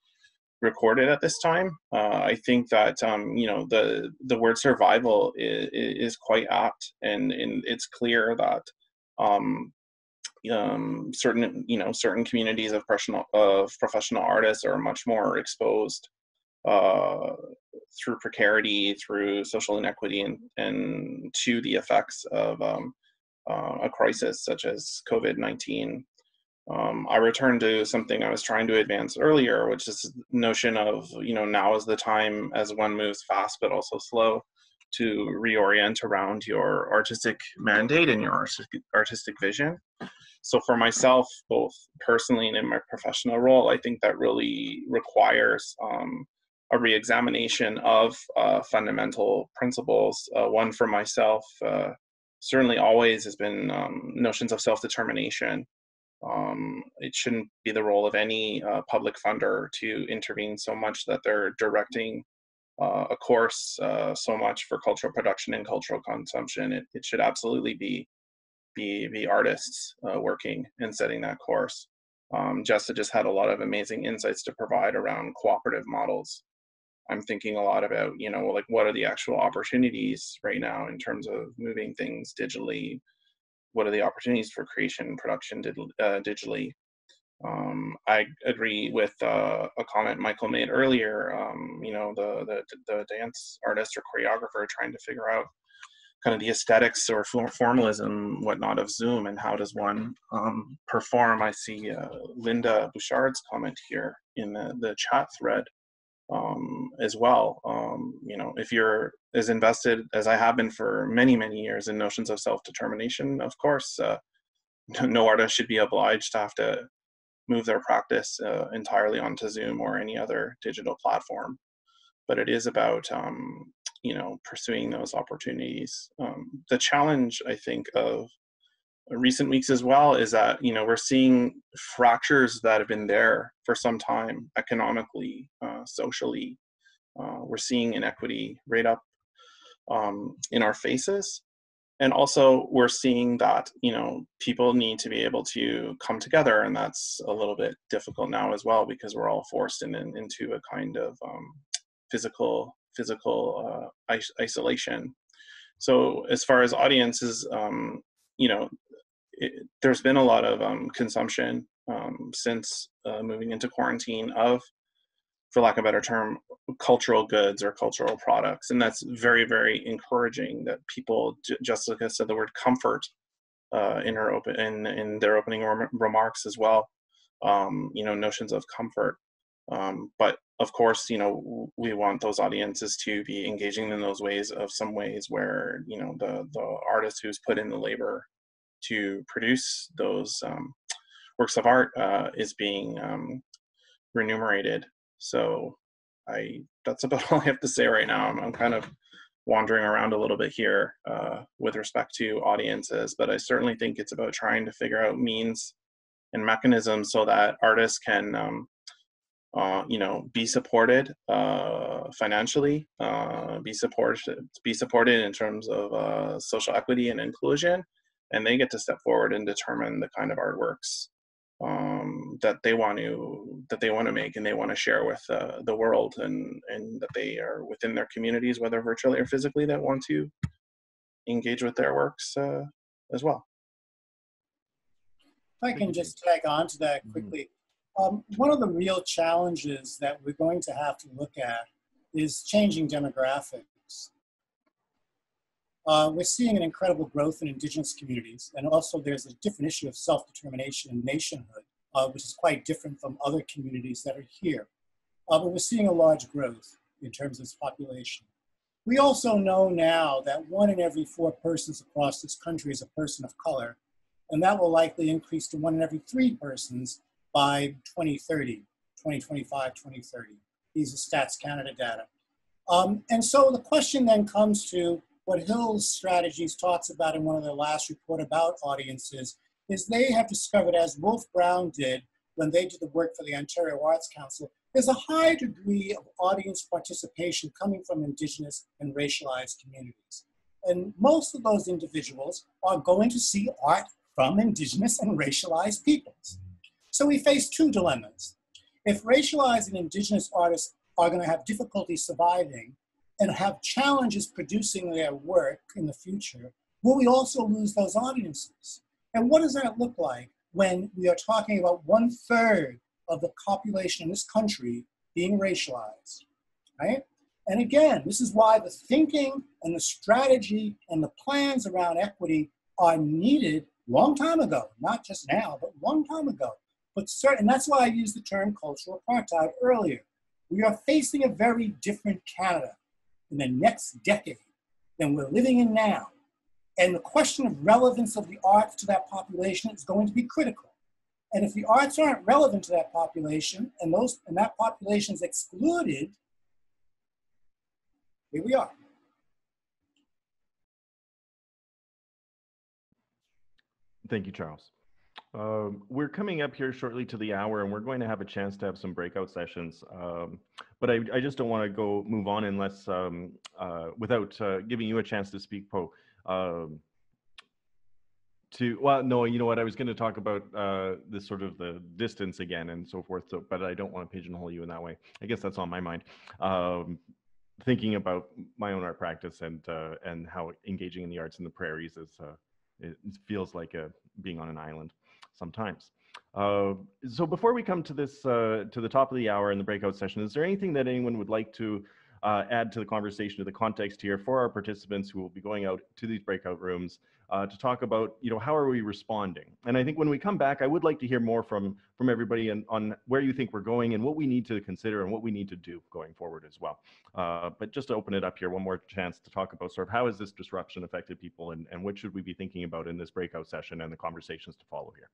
recorded at this time. I think that, the word survival is quite apt, and it's clear that certain communities of professional artists are much more exposed through precarity, through social inequity, and to the effects of a crisis such as COVID-19. I return to something I was trying to advance earlier, which is the notion of, now is the time, as one moves fast but also slow, to reorient around your artistic mandate and your artistic vision. So for myself, both personally and in my professional role, I think that really requires a reexamination of fundamental principles. One for myself, certainly always has been notions of self-determination. It shouldn't be the role of any public funder to intervene so much that they're directing a course so much for cultural production and cultural consumption. It should absolutely be artists working and setting that course. Jessa just had a lot of amazing insights to provide around cooperative models. I'm thinking a lot about, what are the actual opportunities right now in terms of moving things digitally? What are the opportunities for creation and production digitally? I agree with a comment Michael made earlier, the dance artist or choreographer trying to figure out kind of the aesthetics or formalism, whatnot, of Zoom, and how does one perform. I see Linda Bouchard's comment here in the chat thread as well. If you're as invested as I have been for many, many years in notions of self-determination, of course, no artist should be obliged to have to move their practice entirely onto Zoom or any other digital platform. But it is about, pursuing those opportunities. The challenge, I think, of recent weeks as well is that, we're seeing fractures that have been there for some time, economically, socially, we're seeing inequity right up in our faces. And also we're seeing that, people need to be able to come together, and that's a little bit difficult now as well, because we're all forced into a kind of physical isolation. So as far as audiences, there's been a lot of consumption since moving into quarantine of, for lack of a better term, cultural goods or cultural products. And that's very, very encouraging that people, Jessica said the word comfort in their opening remarks as well, notions of comfort. But of course, we want those audiences to be engaging in those ways where, the artist who's put in the labor to produce those works of art is being remunerated. So that's about all I have to say right now. I'm kind of wandering around a little bit here with respect to audiences, but I certainly think it's about trying to figure out means and mechanisms so that artists can be supported financially, be supported in terms of social equity and inclusion, and they get to step forward and determine the kind of artworks that they want to make and they want to share with the world, and that they are within their communities, whether virtually or physically, that want to engage with their works as well. If I can just tag on to that quickly. One of the real challenges that we're going to have to look at is changing demographics. We're seeing an incredible growth in Indigenous communities, and also there's a different issue of self-determination and nationhood, which is quite different from other communities that are here. But we're seeing a large growth in terms of its population. We also know now that 1 in every 4 persons across this country is a person of color, and that will likely increase to 1 in every 3 persons by 2030, 2025, 2030. These are Stats Canada data. And so the question then comes to what Hill's Strategies talks about in one of their last report about audiences, is they have discovered, as Wolf Brown did when they did the work for the Ontario Arts Council, there's a high degree of audience participation coming from Indigenous and racialized communities. And most of those individuals are going to see art from Indigenous and racialized peoples. So we face 2 dilemmas. If racialized and Indigenous artists are going to have difficulty surviving and have challenges producing their work in the future, will we also lose those audiences? And what does that look like when we are talking about 1/3 of the population in this country being racialized, right? And again, this is why the thinking and the strategy and the plans around equity are needed long time ago, not just now, but long time ago. But and that's why I used the term cultural apartheid earlier. We are facing a very different Canada in the next decade than we're living in now. And the question of relevance of the arts to that population is going to be critical. And if the arts aren't relevant to that population and that population is excluded, here we are. Thank you, Charles. We're coming up here shortly to the hour, and we're going to have a chance to have some breakout sessions. But I just don't want to move on unless, without giving you a chance to speak, Poe. Well, no, you know what? I was going to talk about this sort of the distance again and so forth. So, but I don't want to pigeonhole you in that way. I guess that's on my mind. Thinking about my own art practice and how engaging in the arts in the prairies is, it feels like being on an island sometimes. So before we come to this, to the top of the hour in the breakout session, is there anything that anyone would like to add to the conversation, to the context here for our participants who will be going out to these breakout rooms to talk about, how are we responding? And I think when we come back, I would like to hear more from everybody on where you think we're going and what we need to consider and what we need to do going forward as well. But just to open it up here, one more chance to talk about sort of how has this disruption affected people and what should we be thinking about in this breakout session and the conversations to follow here.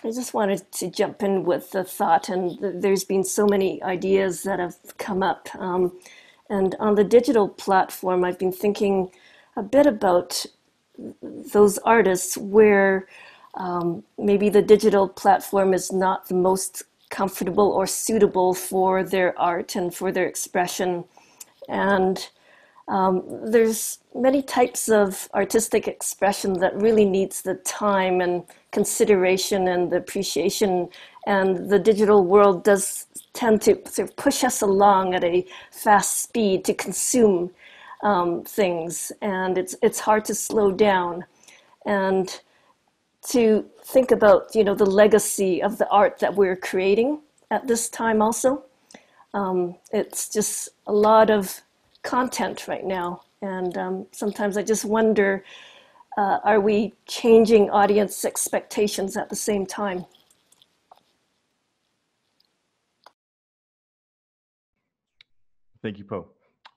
I just wanted to jump in with the thought, and there's been so many ideas that have come up. And on the digital platform, I've been thinking a bit about those artists where maybe the digital platform is not the most comfortable or suitable for their art and for their expression. And there's many types of artistic expression that really needs the time and consideration and the appreciation, and the digital world does tend to sort of push us along at a fast speed to consume things, and it's hard to slow down and to think about, you know, the legacy of the art that we're creating at this time also. It's just a lot of content right now, and sometimes I just wonder, are we changing audience expectations at the same time? Thank you, Po.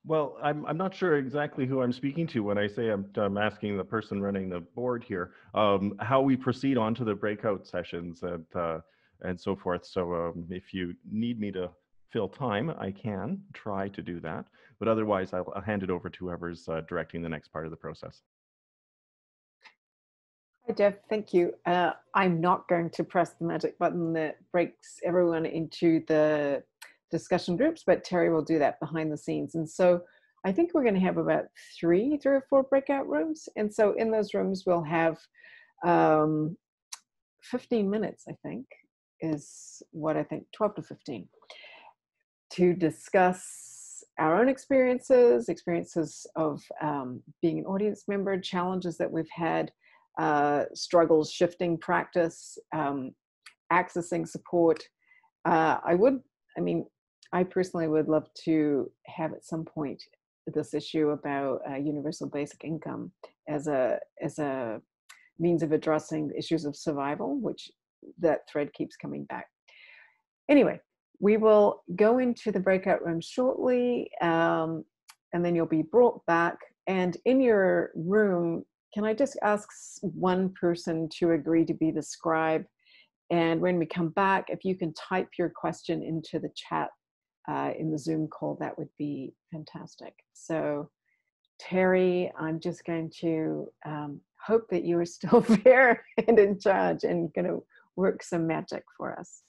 Well, I'm not sure exactly who I'm speaking to when I say I'm asking the person running the board here how we proceed on to the breakout sessions and so forth. So if you need me to fill time, I can try to do that. But otherwise, I'll hand it over to whoever's directing the next part of the process. Hi, Jeff. Thank you. I'm not going to press the magic button that breaks everyone into the discussion groups, but Terry will do that behind the scenes. And so I think we're going to have about three or four breakout rooms. And so in those rooms, we'll have 15 minutes, I think, is what I think, 12 to 15, to discuss our own experiences of being an audience member, challenges that we've had, struggles, shifting practice, accessing support. I personally would love to have at some point this issue about universal basic income as a means of addressing the issues of survival, which that thread keeps coming back. Anyway, we will go into the breakout room shortly, and then you'll be brought back. And in your room, can I just ask one person to agree to be the scribe? And when we come back, if you can type your question into the chat in the Zoom call, that would be fantastic. So Terry, I'm just going to hope that you are still there and in charge and going to work some magic for us.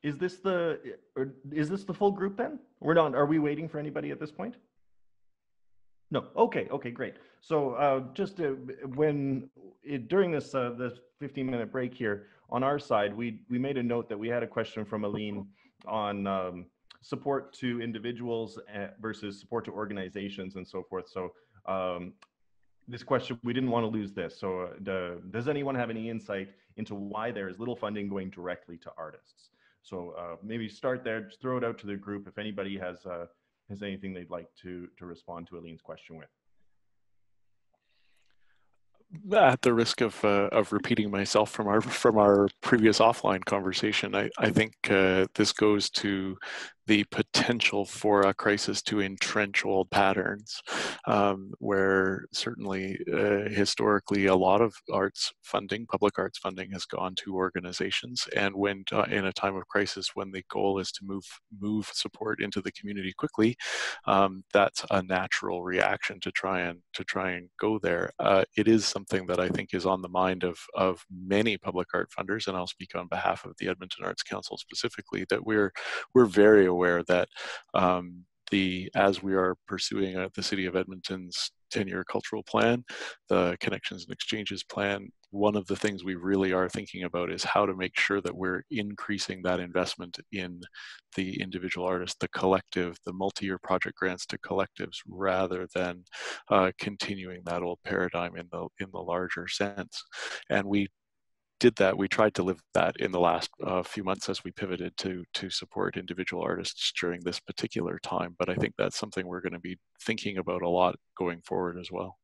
Is this the full group then? We're not. Are we waiting for anybody at this point? No. Okay. Okay. Great. So during this 15-minute break here on our side, we made a note that we had a question from Aline on support to individuals versus support to organizations and so forth. So this question, we didn't want to lose this. So does anyone have any insight into why there is little funding going directly to artists? So maybe start there, just throw it out to the group if anybody has anything they'd like to respond to Aline's question with. At the risk of repeating myself from our previous offline conversation, I think this goes to the potential for a crisis to entrench old patterns, where certainly historically a lot of arts funding, public arts funding, has gone to organizations, and when in a time of crisis, when the goal is to move support into the community quickly, that's a natural reaction to try and go there. It is something that I think is on the mind of many public art funders, and I'll speak on behalf of the Edmonton Arts Council specifically, that we're very aware that as we are pursuing the City of Edmonton's 10-year cultural plan, the Connections and Exchanges plan, one of the things we really are thinking about is how to make sure that we're increasing that investment in the individual artist, the collective, the multi-year project grants to collectives, rather than continuing that old paradigm in the larger sense. And we did that. We tried to live that in the last few months as we pivoted to support individual artists during this particular time. But I think that's something we're going to be thinking about a lot going forward as well.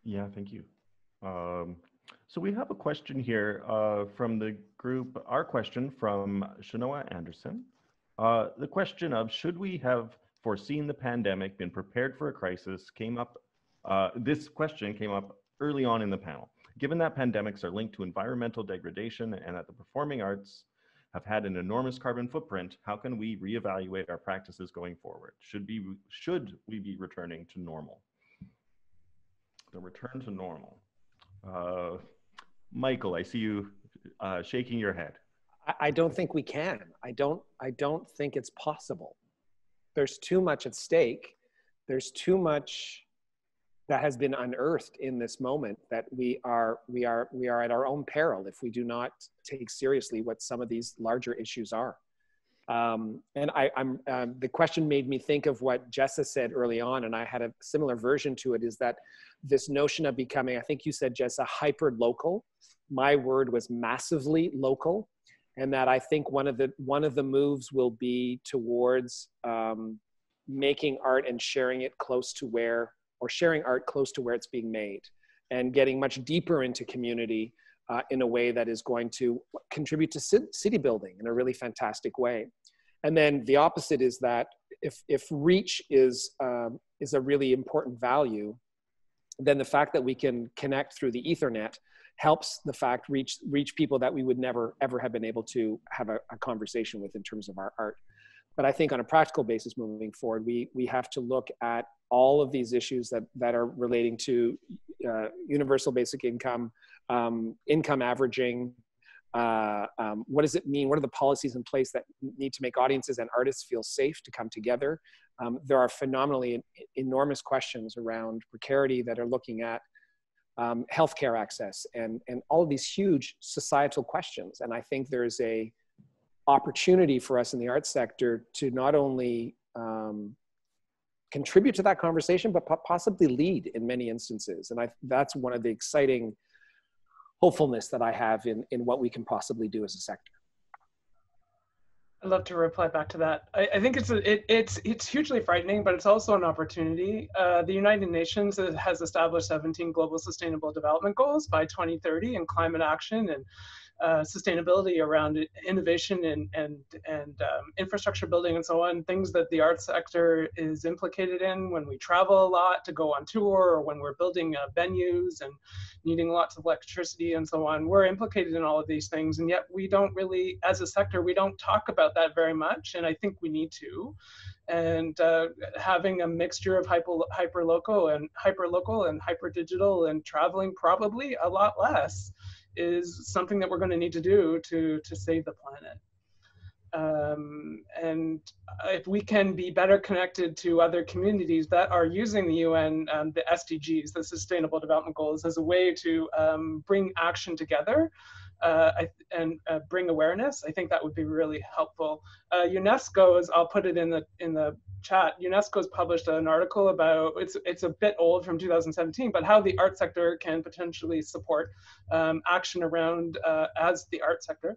Yeah, thank you. So we have a question here from the group, our question from Shanoa Anderson. The question of, should we have foreseen the pandemic, been prepared for a crisis, came up. This question came up early on in the panel. Given that pandemics are linked to environmental degradation and that the performing arts have had an enormous carbon footprint. How can we reevaluate our practices going forward? Should we be returning to normal? The return to normal. Michael, I see you shaking your head. I don't think we can. I don't think it's possible. There's too much at stake. There's too much that has been unearthed in this moment that we are at our own peril if we do not take seriously what some of these larger issues are. And the question made me think of what Jessa said early on, and I had a similar version to it, is that this notion of becoming, I think you said, Jessa, hyper-local. My word was massively local, and that I think one of the moves will be towards making art and sharing it close to where, or sharing art close to where it's being made, and getting much deeper into community in a way that is going to contribute to city building in a really fantastic way. And then the opposite is that if reach is a really important value, then the fact that we can connect through the Ethernet helps the fact reach people that we would never ever have been able to have a conversation with in terms of our art. But I think on a practical basis moving forward, we have to look at all of these issues that are relating to universal basic income, income averaging. What does it mean? What are the policies in place that need to make audiences and artists feel safe to come together? There are phenomenally enormous questions around precarity that are looking at healthcare access and all of these huge societal questions. And I think there's a opportunity for us in the arts sector to not only contribute to that conversation, but possibly lead in many instances. And that's one of the exciting hopefulness that I have in what we can possibly do as a sector. I'd love to reply back to that. I think it's hugely frightening, but it's also an opportunity. The United Nations has established 17 global sustainable development goals by 2030 in climate action and sustainability around innovation and infrastructure building and so on, things that the arts sector is implicated in when we travel a lot to go on tour, or when we're building venues and needing lots of electricity and so on. We're implicated in all of these things, and yet we don't really, as a sector, we don't talk about that very much, and I think we need to. And having a mixture of hyper-local and hyper-digital and traveling probably a lot less is something that we're going to need to do to save the planet. And if we can be better connected to other communities that are using the UN, the SDGs, the Sustainable Development Goals, as a way to bring action together and bring awareness, I think that would be really helpful. UNESCO's, I'll put it in the chat, UNESCO's published an article about, it's a bit old, from 2017, but how the art sector can potentially support action around, as the art sector,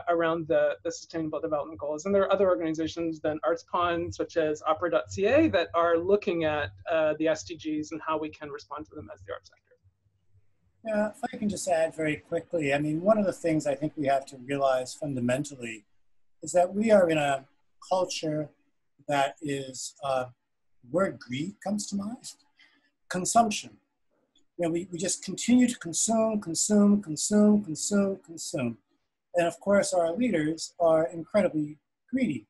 around the Sustainable Development Goals. And there are other organizations than ArtsPond, such as opera.ca, that are looking at the SDGs and how we can respond to them as the art sector. Yeah, if I can just add very quickly, I mean, one of the things I think we have to realize fundamentally is that we are in a culture that is, word greed comes to mind, consumption. You know, we just continue to consume. And of course, our leaders are incredibly greedy.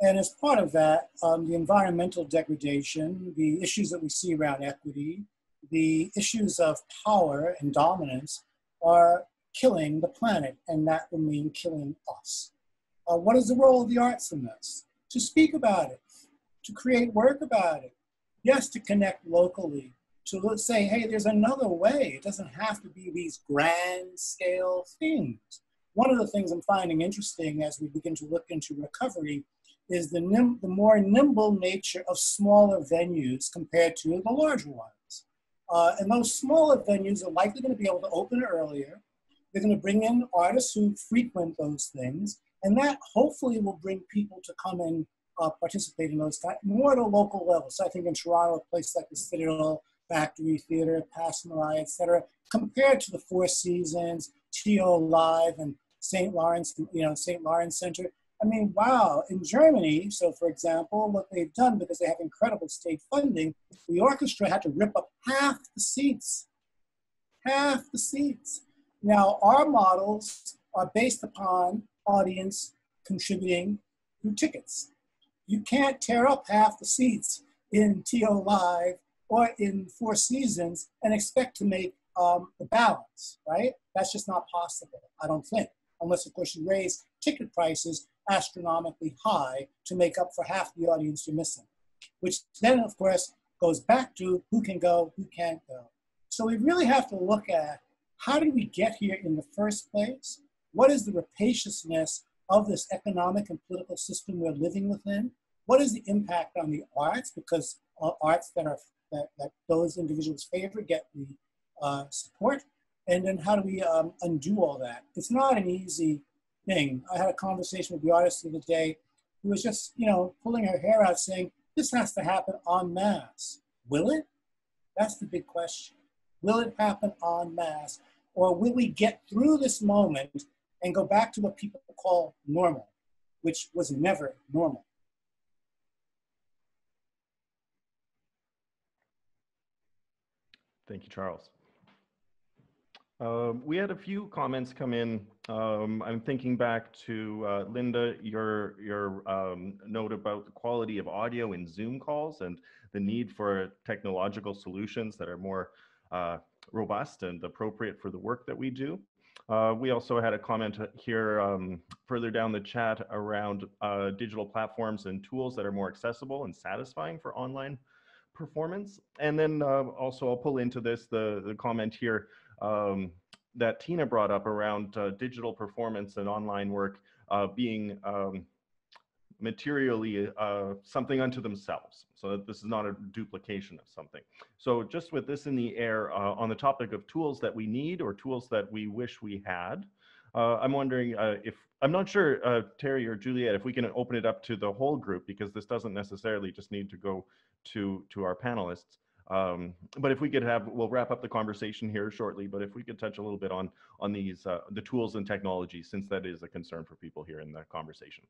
And as part of that, the environmental degradation, the issues that we see around equity, the issues of power and dominance are killing the planet, and that will mean killing us. What is the role of the arts in this? To speak about it, to create work about it. Yes, to connect locally, to say, hey, there's another way. It doesn't have to be these grand scale things. One of the things I'm finding interesting as we begin to look into recovery is the more nimble nature of smaller venues compared to the larger ones. And those smaller venues are likely going to be able to open earlier. They're going to bring in artists who frequent those things, and that hopefully will bring people to come and participate in those more at a local level. So I think in Toronto, a place like the Citadel, Factory Theatre, Passamarais, etc., compared to the Four Seasons, TO Live, and St. Lawrence, St. Lawrence Center. I mean, wow, in Germany, so for example, what they've done, because they have incredible state funding, the orchestra had to rip up half the seats. Half the seats. Now, our models are based upon audience contributing through tickets. You can't tear up half the seats in TO Live or in Four Seasons and expect to make the balance, right? That's just not possible, I don't think, unless of course you raise ticket prices astronomically high to make up for half the audience you're missing, which then of course goes back to who can go, who can't go. So we really have to look at how did we get here in the first place? What is the rapaciousness of this economic and political system we're living within? What is the impact on the arts? Because arts that those individuals favor get the support. And then how do we undo all that? It's not an easy thing. I had a conversation with the artist the other day who was just, pulling her hair out saying, this has to happen en masse. Will it? That's the big question. Will it happen en masse? Or will we get through this moment and go back to what people call normal, which was never normal? Thank you, Charles. We had a few comments come in. I'm thinking back to Linda, your note about the quality of audio in Zoom calls and the need for technological solutions that are more robust and appropriate for the work that we do. We also had a comment here further down the chat around digital platforms and tools that are more accessible and satisfying for online performance. And then also I'll pull into this the comment here that Tina brought up around digital performance and online work being materially something unto themselves, so that this is not a duplication of something. So just with this in the air, on the topic of tools that we need or tools that we wish we had, I'm wondering if, I'm not sure, Terry or Juliet, if we can open it up to the whole group, because this doesn't necessarily just need to go to our panelists. But if we could have, we'll wrap up the conversation here shortly, but if we could touch a little bit on these, the tools and technologies, since that is a concern for people here in the conversation.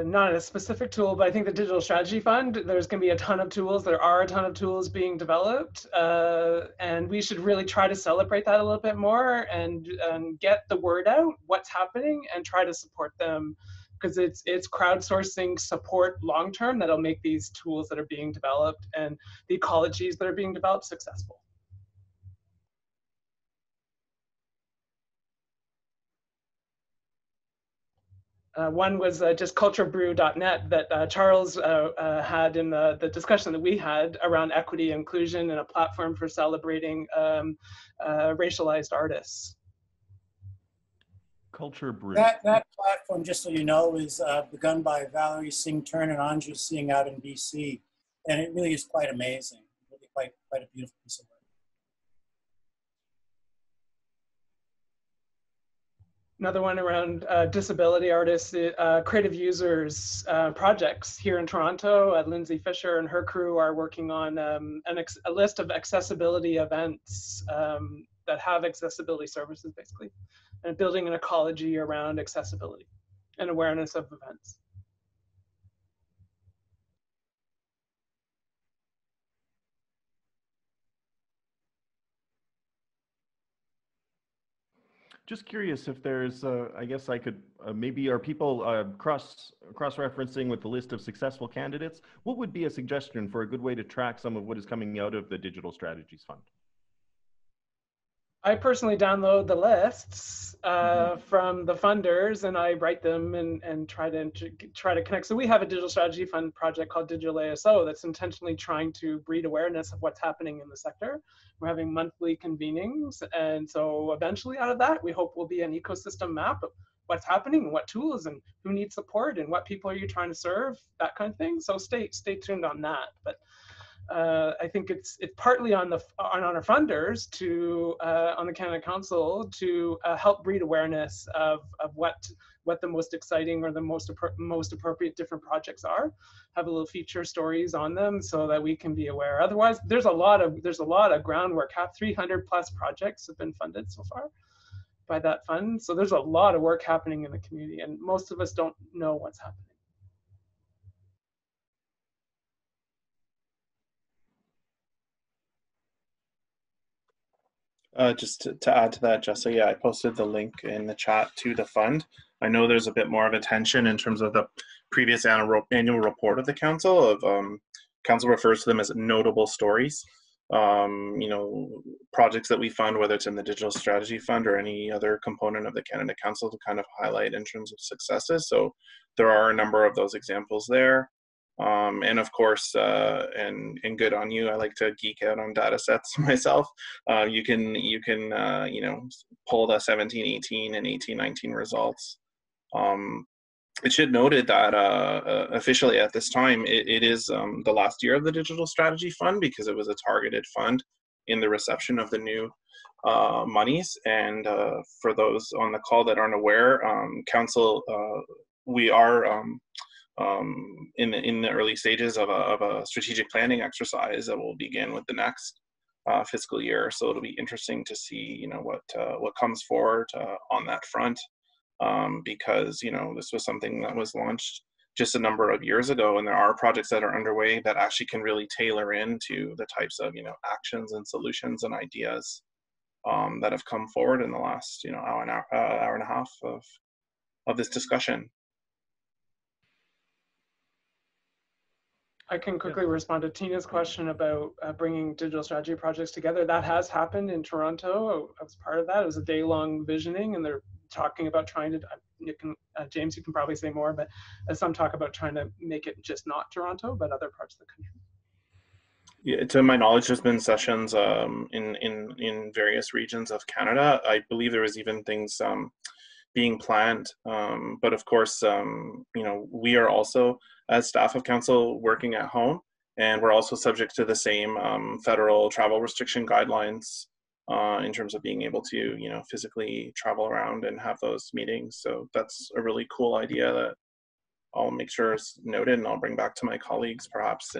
Not a specific tool, but I think the Digital Strategy Fund, there's going to be a ton of tools. There are a ton of tools being developed, and we should really try to celebrate that a little bit more and get the word out, what's happening, and try to support them, because it's crowdsourcing support long-term that'll make these tools that are being developed and the ecologies that are being developed successful. One was just culturebrew.net that Charles had in the discussion that we had around equity and inclusion and a platform for celebrating racialized artists. Culture Brew. That platform, just so you know, is begun by Valerie Singh Turn and Anju Singh out in BC. And it really is quite amazing. Really quite a beautiful piece of work. Another one around disability artists, creative users projects here in Toronto. Lindsay Fisher and her crew are working on a list of accessibility events that have accessibility services, basically, and building an ecology around accessibility and awareness of events. Just curious if there's, I guess I could, maybe are people cross-referencing with the list of successful candidates? What would be a suggestion for a good way to track some of what is coming out of the Digital Strategies Fund? I personally download the lists from the funders, and I write them and try to connect. So we have a digital strategy fund project called Digital ASO that's intentionally trying to breed awareness of what's happening in the sector. We're having monthly convenings, and so eventually out of that, we hope will be an ecosystem map of what's happening and what tools and who needs support and what people are you trying to serve, that kind of thing. So stay tuned on that. But I think it's partly on our funders to on the Canada Council to help breed awareness of what the most exciting or the most appropriate different projects are. Have a little feature stories on them so that we can be aware. Otherwise, there's a lot of groundwork. 300 plus projects have been funded so far by that fund. So there's a lot of work happening in the community, and most of us don't know what's happening. Just to add to that, Jessa, yeah, I posted the link in the chat to the fund. I know there's a bit more of attention in terms of the previous annual report of the council. Council refers to them as notable stories. You know, projects that we fund, whether it's in the Digital Strategy Fund or any other component of the Canada Council, to kind of highlight in terms of successes. So there are a number of those examples there. And of course, and good on you. I like to geek out on data sets myself. You can you know, pull the 17-18 and 18-19 results. It should noted that officially at this time, it is the last year of the Digital Strategy Fund, because it was a targeted fund in the reception of the new monies. And for those on the call that aren't aware, Council, we are in the early stages of a strategic planning exercise that will begin with the next fiscal year. So it'll be interesting to see, you know, what comes forward on that front, because, you know, this was something that was launched just a number of years ago, and there are projects that are underway that actually can really tailor into the types of, you know, actions and solutions and ideas that have come forward in the last, you know, hour and a half of this discussion. I can quickly respond to Tina's question about bringing digital strategy projects together. That has happened in Toronto. I was part of that. It was a day-long visioning, and they're talking about trying to, James, you can probably say more, but some talk about trying to make it just not Toronto, but other parts of the country. Yeah, to my knowledge, there's been sessions in various regions of Canada. I believe there was even things being planned, but of course, you know, we are also, as staff of council, working at home, and we're also subject to the same federal travel restriction guidelines in terms of being able to, you know, physically travel around and have those meetings. So that's a really cool idea that I'll make sure is noted, and I'll bring back to my colleagues perhaps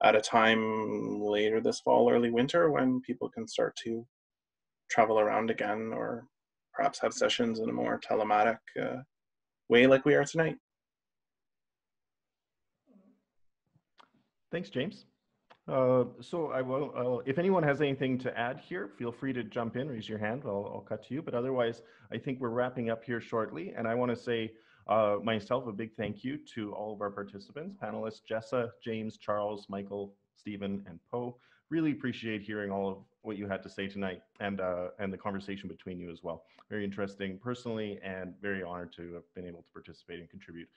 at a time later this fall, early winter, when people can start to travel around again, or perhaps have sessions in a more telematic way like we are tonight. Thanks, James. So I will, if anyone has anything to add here, feel free to jump in, raise your hand, I'll cut to you. But otherwise, I think we're wrapping up here shortly. And I want to say myself a big thank you to all of our participants, panelists, Jessa, James, Charles, Michael, Stephen, and Poe. Really appreciate hearing all of what you had to say tonight, and the conversation between you as well. Very interesting personally, and very honored to have been able to participate and contribute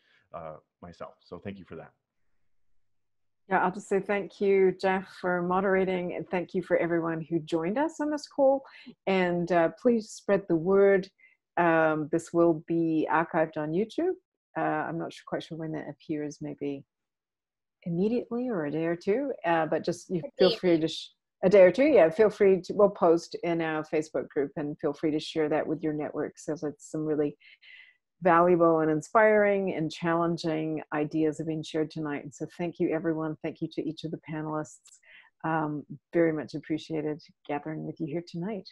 myself. So thank you for that. Yeah, I'll just say thank you, Jeff, for moderating, and thank you for everyone who joined us on this call. And please spread the word. This will be archived on YouTube. I'm not quite sure when that appears, maybe immediately or a day or two, but just feel free to, a day or two, yeah, feel free to, we'll post in our Facebook group, and feel free to share that with your network. So it's some really valuable and inspiring and challenging ideas have been shared tonight. And so thank you, everyone. Thank you to each of the panelists. Very much appreciated gathering with you here tonight.